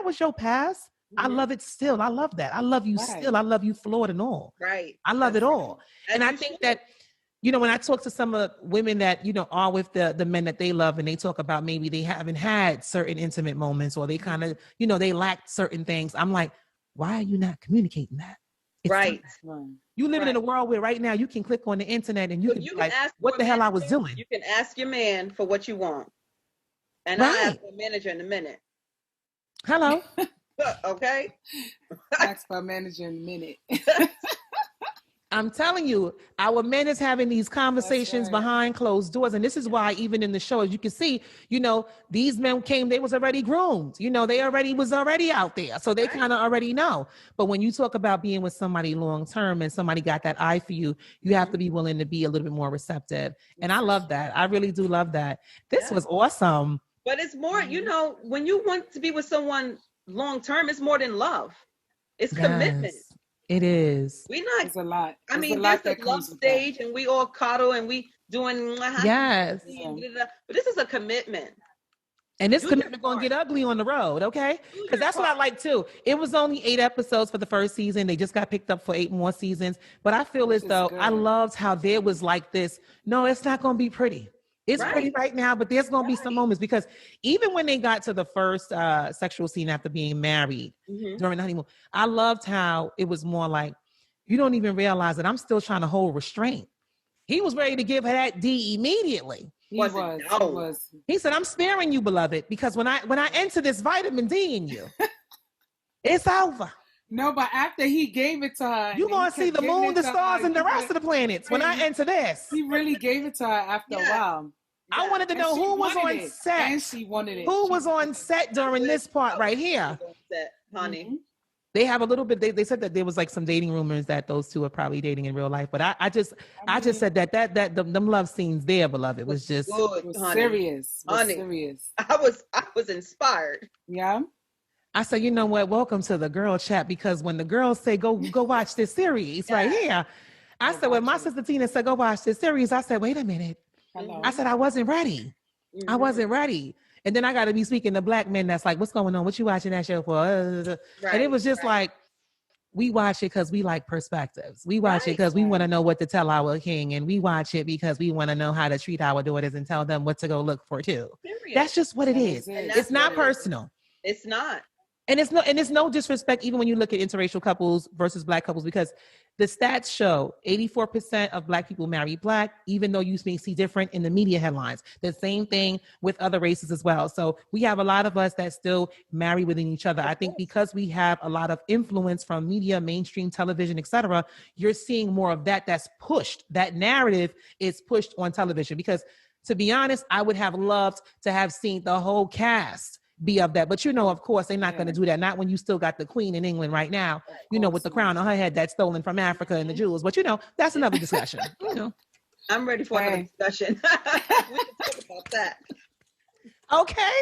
was your past, I love it still. I love that. I love you still. I love you flawed and all. Right. I love it all. And I think that you know, when I talk to some of the women that, you know, are with the men that they love, and they talk about maybe they haven't had certain intimate moments, or they kind of, you know, they lacked certain things. I'm like, why are you not communicating that? It's right. You living in a world where right now you can click on the internet and you can be like, ask what the hell I was doing? You can ask your man for what you want. And I'll ask the manager in a minute. Hello. Okay. Ask for a manager in a minute. I'm telling you, our men is having these conversations behind closed doors. And this is why even in the show, as you can see, you know, these men came, they was already groomed. You know, they was already out there. So they kind of already know. But when you talk about being with somebody long-term and somebody got that eye for you, you have to be willing to be a little bit more receptive. And I love that. I really do love that. This was awesome. But it's more, you know, when you want to be with someone long-term, it's more than love. It's commitment. It is. We not. It's a lot. I mean, there's the love stage, and we all cuddle, and we doing. Yes. But this is a commitment. And this commitment gonna get ugly on the road, okay? Because that's what I like too. It was only 8 episodes for the first season. They just got picked up for 8 more seasons. But I feel as though I loved how there was like this. No, it's not gonna be pretty. It's pretty right now, but there's going to be some moments, because even when they got to the first sexual scene after being married during the honeymoon, I loved how it was more like, you don't even realize that I'm still trying to hold restraint. He was ready to give her that D immediately. He was. He said, I'm sparing you, beloved, because when I enter this vitamin D in you, it's over. No, but after he gave it to her, you're going to see the moon, the stars, and the rest of the planets when I enter this. He really gave it to her after a while. I wanted to know who was on set. And she wanted it. Who was on set during this part right here? Honey. They have a little bit. They said that there was like some dating rumors that those two are probably dating in real life. But I just said that them love scenes there, beloved, was just good, serious. Honey. Serious. I was inspired. Yeah. I said, you know what? Welcome to the girl chat, because when the girls say go watch this series right here, I said, when my sister Tina said go watch this series, I said, wait a minute. Hello. I said, I wasn't ready. I wasn't ready. And then I got to be speaking to black men that's like, what's going on? What you watching that show for? And it was just like, we watch it because we like perspectives. We watch it because we want to know what to tell our king. And we watch it because we want to know how to treat our daughters and tell them what to go look for too. Period. That's just what it is. It's not personal. It's not. And it's no disrespect, even when you look at interracial couples versus black couples, because the stats show 84% of black people marry black, even though you may see different in the media headlines. The same thing with other races as well. So we have a lot of us that still marry within each other. I think because we have a lot of influence from media, mainstream television, etc., you're seeing more of that that's pushed. That narrative is pushed on television, because to be honest, I would have loved to have seen the whole cast be of that. But you know, of course, they're not going to do that. Not when you still got the queen in England right now, you know, with the crown on her head that's stolen from Africa and the jewels. But you know, that's another discussion. You know, I'm ready for another discussion. We can talk about that. Okay,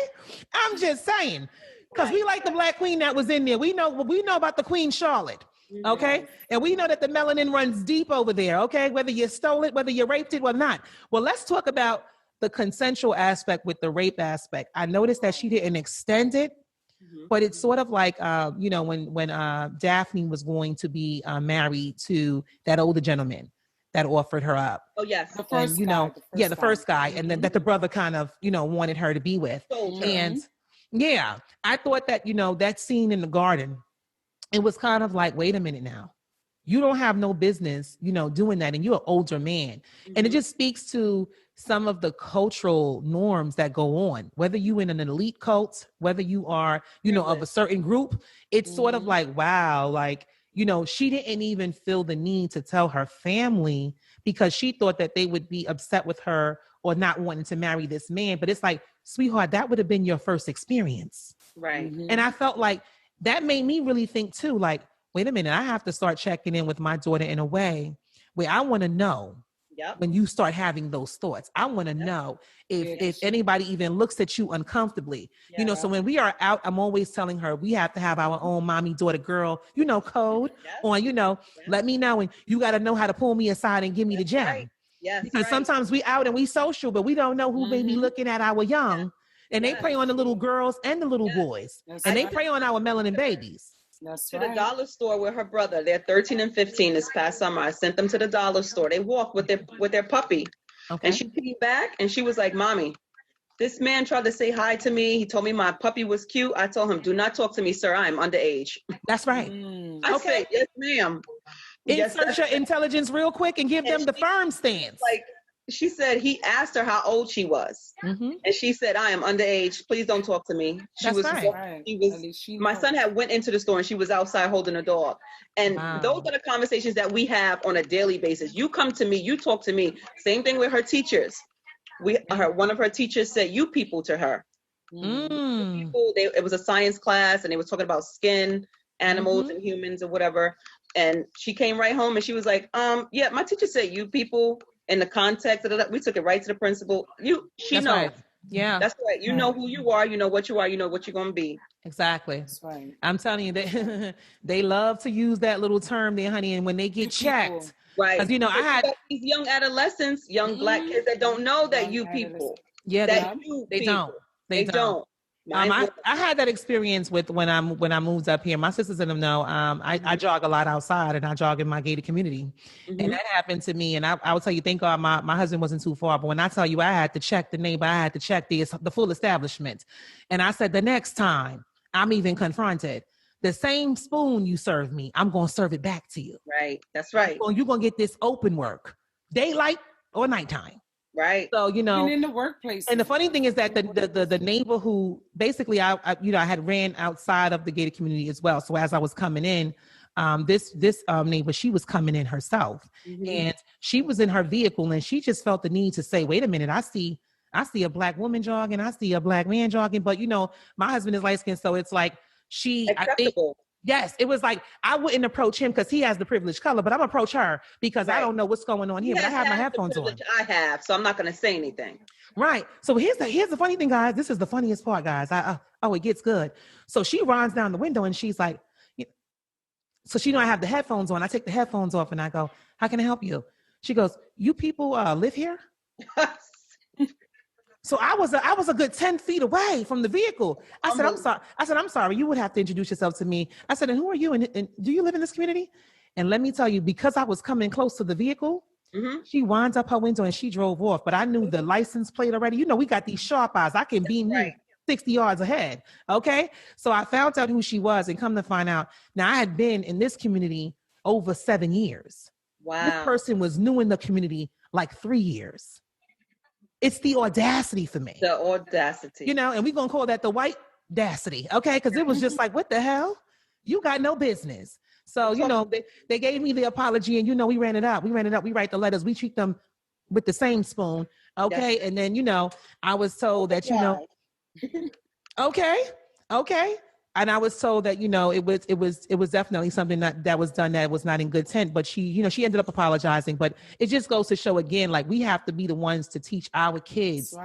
I'm just saying, because we like the black queen that was in there. We know about the Queen Charlotte. Okay. And we know that the melanin runs deep over there. Okay. Whether you stole it, whether you raped it or not. Well, let's talk about the consensual aspect with the rape aspect. I noticed that she didn't extend it, but it's sort of like, you know, when Daphne was going to be married to that older gentleman that offered her up. Oh, yes. The first the first guy. And then that the brother kind of, you know, wanted her to be with. And yeah, I thought that, you know, that scene in the garden, it was kind of like, wait a minute now. You don't have no business, you know, doing that. And you're an older man. And it just speaks to some of the cultural norms that go on, whether you in an elite cult, whether you are, you know, of a certain group. It's sort of like, wow, like, you know, she didn't even feel the need to tell her family because she thought that they would be upset with her or not wanting to marry this man. But it's like, sweetheart, that would have been your first experience. Right. And I felt like that made me really think too, like, wait a minute, I have to start checking in with my daughter in a way where I want to know when you start having those thoughts. I want to know if anybody even looks at you uncomfortably. You know, so when we are out, I'm always telling her we have to have our own mommy, daughter, girl, you know, code on, you know, let me know. And you got to know how to pull me aside and give me the gem. Right. Yes, because sometimes we out and we social, but we don't know who may be looking at our young. And they prey on the little girls and the little boys. And they prey on our melanin babies. to the dollar store with her brother. They're 13 and 15 this past summer. I sent them to the dollar store. They walked with their puppy. Okay. And she came back and she was like, Mommy, this man tried to say hi to me. He told me my puppy was cute. I told him, do not talk to me, sir. I am underage. That's right. I said, yes, ma'am. Insert your intelligence real quick and give them the firm stance. Like, she said he asked her how old she was. And she said, I am underage. Please don't talk to me. My son had went into the store and she was outside holding a dog. And those are the conversations that we have on a daily basis. You come to me, you talk to me. Same thing with her teachers. One of her teachers said, you people to her. It was a science class and they was talking about skin, animals and humans or whatever. And she came right home and she was like, yeah, my teacher said you people. In the context of that, we took it right to the principal. She knows. Right. Yeah. That's right. You know who you are. You know what you are. You know what you're going to be. Exactly. That's right. I'm telling you, they love to use that little term there, honey. And when they get checked. Right. Because, you know, I had these young adolescents, young Black kids that don't know that you people. Yeah, they don't. They don't. I had that experience with when I moved up here. My sisters and them know I jog a lot outside and I jog in my gated community. And that happened to me. And I will tell you, thank God my husband wasn't too far. But when I tell you I had to check the neighbor, I had to check the full establishment. And I said, the next time I'm even confronted, the same spoon you serve me, I'm going to serve it back to you. Right. That's right. You're going to get this open work, daylight or nighttime. Right. So, you know, even in the workplace. And the funny thing is that the neighbor who basically I had ran outside of the gated community as well. So as I was coming in, this neighbor, she was coming in herself and she was in her vehicle and she just felt the need to say, wait a minute, I see a Black woman jogging. I see a Black man jogging. But, you know, my husband is light skinned. So it's like acceptable. Yes, it was like I wouldn't approach him because he has the privileged color, but I'm approach her because I don't know what's going on here. But I have my headphones on. I have, so I'm not going to say anything. Right. So here's the funny thing, guys. This is the funniest part, guys. It gets good. So she runs down the window and she's like, so she know I have the headphones on. I take the headphones off and I go, how can I help you? She goes, you people live here? So I was a good 10 feet away from the vehicle. I said, I'm sorry. I'm sorry. You would have to introduce yourself to me. I said, and who are you? And do you live in this community? And let me tell you, because I was coming close to the vehicle, she winds up her window and she drove off. But I knew the license plate already. You know, we got these sharp eyes. I can beam you 60 yards ahead. Okay. So I found out who she was and come to find out. Now I had been in this community over 7 years. Wow. This person was new in the community like 3 years. It's the audacity for me. The audacity. You know, and we're going to call that the white audacity, okay? Because it was just like, what the hell? You got no business. So, you know, they gave me the apology and, you know, we ran it up. We write the letters. We treat them with the same spoon, okay? Yes. And then, you know, I was told that, you know, okay. And I was told that, you know, it was definitely something that was done that was not in good intent, but she, you know, she ended up apologizing. But it just goes to show again, like we have to be the ones to teach our kids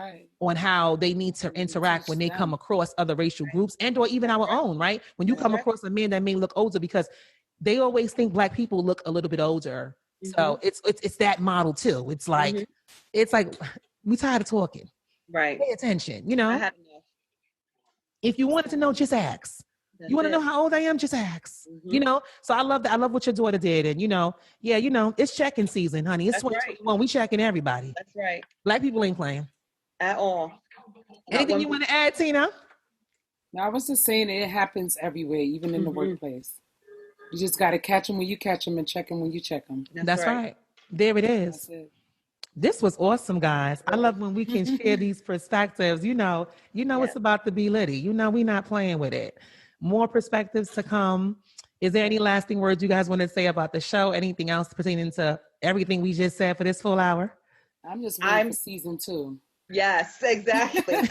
on how they need to interact when they come across other racial groups and or even our own, right? When you come across a man that may look older, because they always think Black people look a little bit older. So it's that model too. It's like, we tired of talking. Right. Pay attention, you know? If you wanted to know, just ask. You want to know how old I am? Just ask. You know? So I love that. I love what your daughter did. And, you know, it's checking season, honey. It's 2021. We checking everybody. That's right. Black people ain't playing. At all. Anything you want to add, Tina? No, I was just saying it happens everywhere, even in the workplace. You just got to catch them when you catch them and check them when you check them. That's right. There it is. That's it. This was awesome, guys. I love when we can share these perspectives. You know, it's about to be litty. You know, we're not playing with it. More perspectives to come. Is there any lasting words you guys want to say about the show? Anything else pertaining to everything we just said for this full hour? I'm just waiting for season 2. Yes, exactly.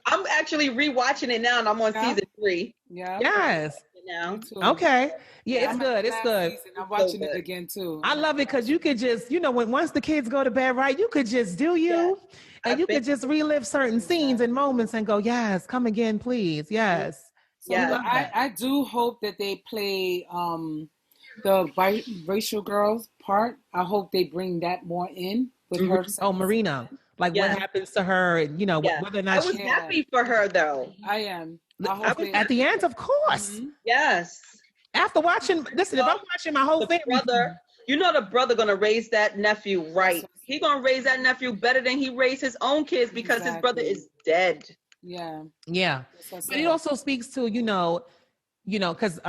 I'm actually rewatching it now, and I'm on season 3. Yeah. Yes. Now. Okay. Yeah, it's good. It's good. Season. I'm watching it again too. I love it because you could just, you know, once the kids go to bed, right, you could just do you, and you could just relive certain scenes and moments and go, yes, come again, please. Yes. So I do hope that they play the racial girls part. I hope they bring that more in with her. Oh, Marina. Like what happens to her, and you know whether or not I was happy for her though. I am. At the end, of course. Yes. After watching, listen, if I'm watching my whole family, brother, you know the brother gonna raise that nephew right. He gonna raise that nephew better than he raised his own kids because his brother is dead. Yeah. But it also speaks to because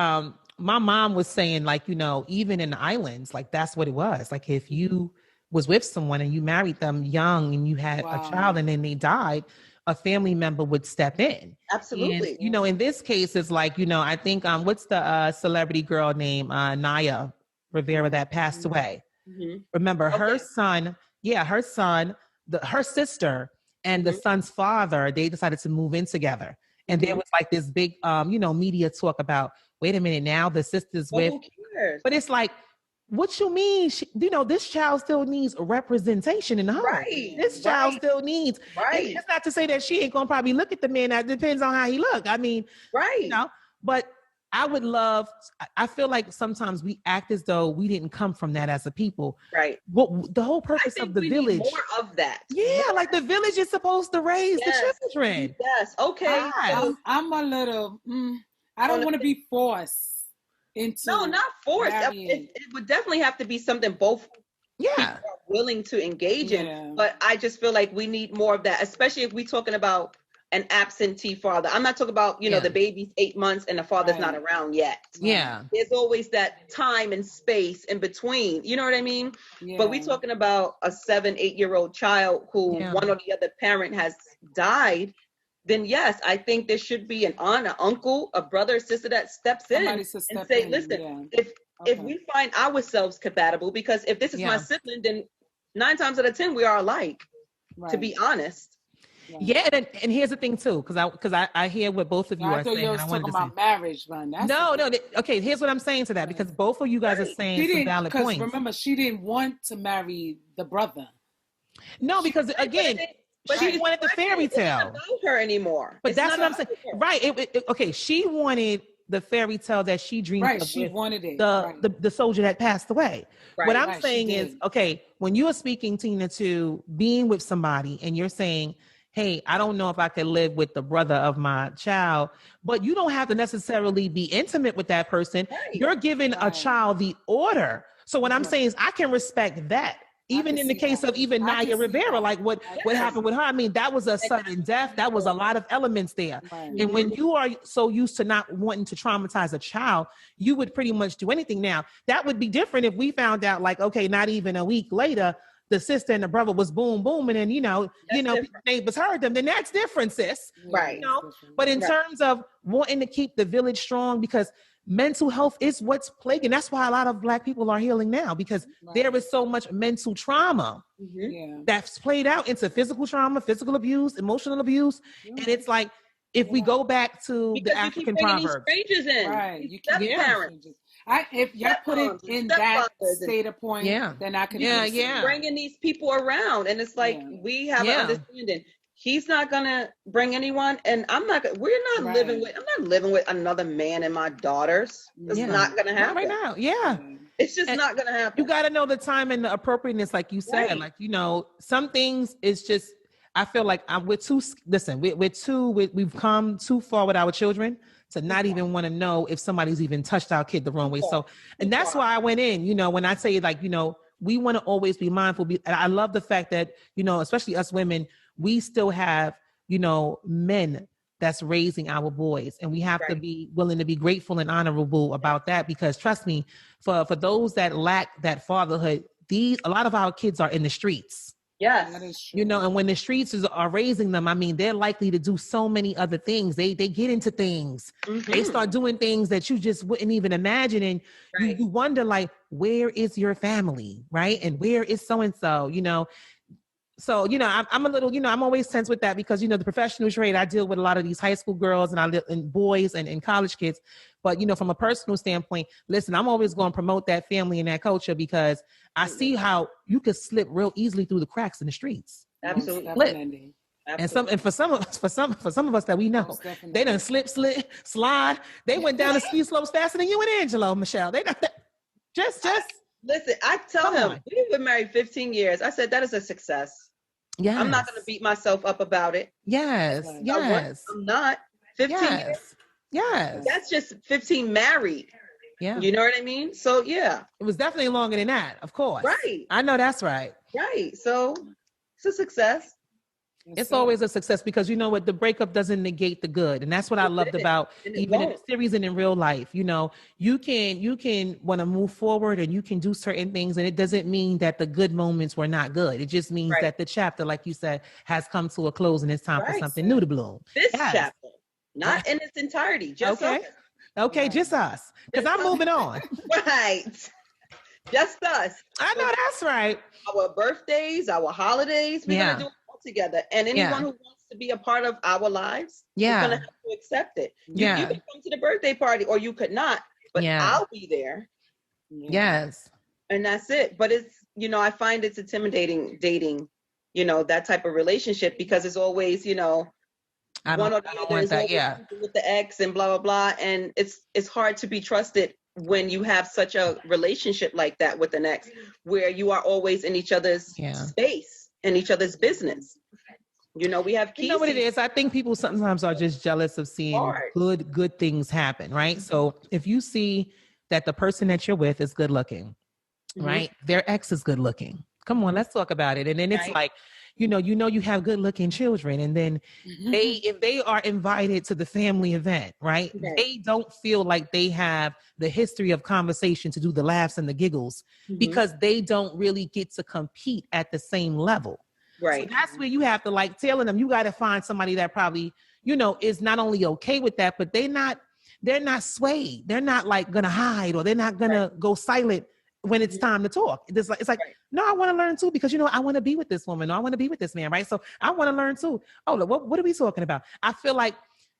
my mom was saying like even in the islands, like that's what it was. Like if you was with someone and you married them young and you had a child and then they died, a family member would step in. Absolutely. And, in this case, it's like, I think, what's the celebrity girl name? Naya Rivera that passed away. Mm-hmm. Remember her son, her sister and the son's father, they decided to move in together. And there was like this big, media talk about, wait a minute, now the sister's with, who cares? But it's like, what you mean? This child still needs a representation in the home. Right. This child still needs. Right. It's not to say that she ain't gonna probably look at the man. That depends on how he look. I mean, right. But I feel like sometimes we act as though we didn't come from that as a people. Right. What the whole purpose of the village? Need more of that. Yeah, like the village is supposed to raise the children. Yes. Okay. I'm a little. I don't want to be forced. No, not forced. It would definitely have to be something both people are willing to engage in. But I just feel like we need more of that, especially if we're talking about an absentee father. I'm not talking about, the baby's 8 months and the father's not around yet. Yeah. There's always that time and space in between. You know what I mean? Yeah. But we're talking about a 7-8-year-old child who one or the other parent has died. Then yes, I think there should be an aunt, an uncle, a brother, or sister that steps in and say, listen, if we find ourselves compatible, because if this is my sibling, then 9 times out of 10, we are alike, to be honest. Yeah, and here's the thing too, because I hear what both of you are saying. I talking about marriage, man. No. Okay, here's what I'm saying to that, because both of you guys are saying some valid points. Remember, she didn't want to marry the brother. No, because again, she wanted the fairy tale. It's not about her anymore. But that's what I'm saying. Right. Okay. She wanted the fairy tale that she dreamed of. She wanted it. The soldier that passed away. Right. What I'm saying is, okay, when you are speaking, Tina, to being with somebody and you're saying, hey, I don't know if I could live with the brother of my child, but you don't have to necessarily be intimate with that person. Right. You're giving a child the order. So what I'm saying is I can respect that. Even in the case of Naya Rivera, like what happened with her, I mean, that was a sudden death. That was a lot of elements there. Right. And when you are so used to not wanting to traumatize a child, you would pretty much do anything. Now, that would be different if we found out, like, okay, not even a week later, the sister and the brother was boom, boom, and then, neighbors heard them, then that's different, sis. Right. But in terms of wanting to keep the village strong, because mental health is what's plaguing. That's why a lot of Black people are healing now, because there is so much mental trauma that's played out into physical trauma, physical abuse, emotional abuse. And it's like, if we go back to the African proverb. Strangers in. Right. You can't parents. If y'all put it in that state of point, then I could bringing these people around. And it's like, we have an understanding. He's not gonna bring anyone, and I'm not living with another man and my daughters. It's not gonna happen right now. Yeah, it's just not gonna happen. You got to know the time and the appropriateness, like you said. Right. Like some things. It's just I feel like we've come too far with our children to not even want to know if somebody's even touched our kid the wrong way. So, and that's why I went in. When I say we want to always be mindful. And I love the fact that especially us women, we still have, men that's raising our boys, and we have to be willing to be grateful and honorable about that, because trust me, for those that lack that fatherhood, a lot of our kids are in the streets. Yes. That is true. And when the streets are raising them, I mean, they're likely to do so many other things. They get into things. Mm-hmm. They start doing things that you just wouldn't even imagine. And you wonder, like, where is your family? Right. And where is so-and-so, So, I'm a little, I'm always tense with that, because, the professional trade, I deal with a lot of these high school girls and boys and college kids. But, from a personal standpoint, listen, I'm always going to promote that family and that culture, because I see how you could slip real easily through the cracks in the streets. Absolutely. And for some of us that we know, they done slip, slide. They went down the ski slopes faster than you and Angelo, Michelle. They not just. Listen, I tell him, we've been married 15 years. I said, that is a success. Yes. I'm not going to beat myself up about it. Yes. I'm not. 15 years. Yes. That's just 15 married. Yeah. You know what I mean? So yeah. It was definitely longer than that, of course. Right. I know that's right. Right. So it's a success. It's always a success because you know what, the breakup doesn't negate the good. And that's what I loved about even in the series and in real life. You know, you can want to move forward and you can do certain things. And it doesn't mean that the good moments were not good. It just means that the chapter, like you said, has come to a close and it's time for something new to bloom. This chapter, not in its entirety, just us. Okay, just us. Because I'm moving on. Right. Just us. I know that's right. Our birthdays, our holidays, we're going to do it all together. And anyone who wants to be a part of our lives is going to have to accept it. You can come to the birthday party or you could not, but I'll be there. Yes. And that's it. But it's, you know, I find it's intimidating dating, you know, that type of relationship because it's always, you know, one or the other is with the ex and blah, blah, blah. And it's hard to be trusted when you have such a relationship like that with an ex, where you are always in each other's space, in each other's business. You know, we have keys. You know what it is? I think people sometimes are just jealous of seeing good things happen, right? So if you see that the person that you're with is good looking, right? Their ex is good looking. Come on, let's talk about it. And then it's like, you know, you have good looking children. And then if they are invited to the family event, right? They don't feel like they have the history of conversation to do the laughs and the giggles because they don't really get to compete at the same level. Right. So that's where you have to like telling them, you got to find somebody that probably, you know, is not only okay with that, but they're not swayed. They're not like going to hide or they're not going to go silent when it's time to talk. It's like, no, I want to learn too, because, you know, I want to be with this woman or I want to be with this man. Right. So I want to learn too. Oh, look, what are we talking about? I feel like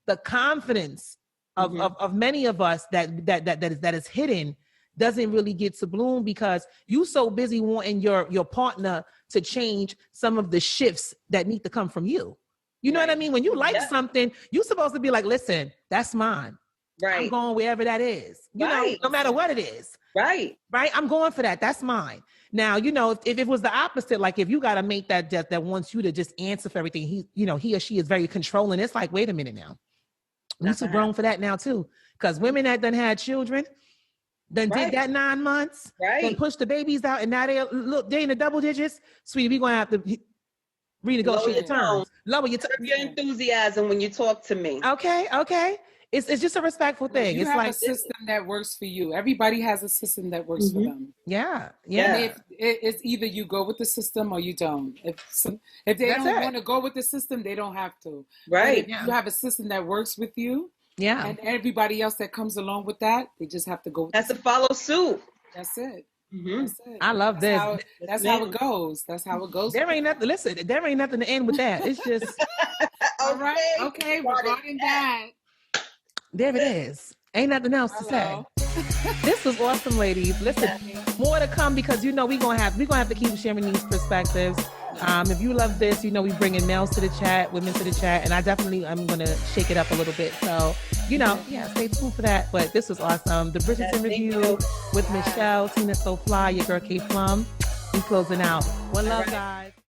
the confidence of many of us that is hidden doesn't really get to bloom because you so busy wanting your partner to change some of the shifts that need to come from you. You know what I mean? When you like something, you're supposed to be like, listen, that's mine. Right. I'm going wherever that is. You know, no matter what it is. Right. I'm going for that. That's mine. Now, you know, if it was the opposite, like if you got a mate that wants you to just answer for everything, he or she is very controlling. It's like, wait a minute now. We too grown for that now too. Because women that done had children, did that 9 months, then push the babies out, and now they in the double digits. Sweetie, we gonna have to renegotiate the terms. Lower your your enthusiasm when you talk to me. Okay. It's just a respectful thing. It's have like a system that works for you. Everybody has a system that works for them. Yeah. And it's either you go with the system or you don't. If they don't want to go with the system, they don't have to. Right. But if you have a system that works with you, and everybody else that comes along with that, they just have to go with to follow suit. That's it. That's it. I love this. That's how it goes. That's how it goes. There ain't nothing. Listen, there ain't nothing to end with that. It's just all right. Okay, regarding that. There it is. Ain't nothing else to say. This was awesome, ladies. Listen, more to come because you know we're gonna have to keep sharing these perspectives. If you love this, you know we bringing males to the chat, women to the chat, and I'm gonna shake it up a little bit. So you know, stay tuned for that. But this was awesome. The Bridgerton review with Michelle, Tina So Fly, your girl Kaye Plum. We closing out. One love, guys.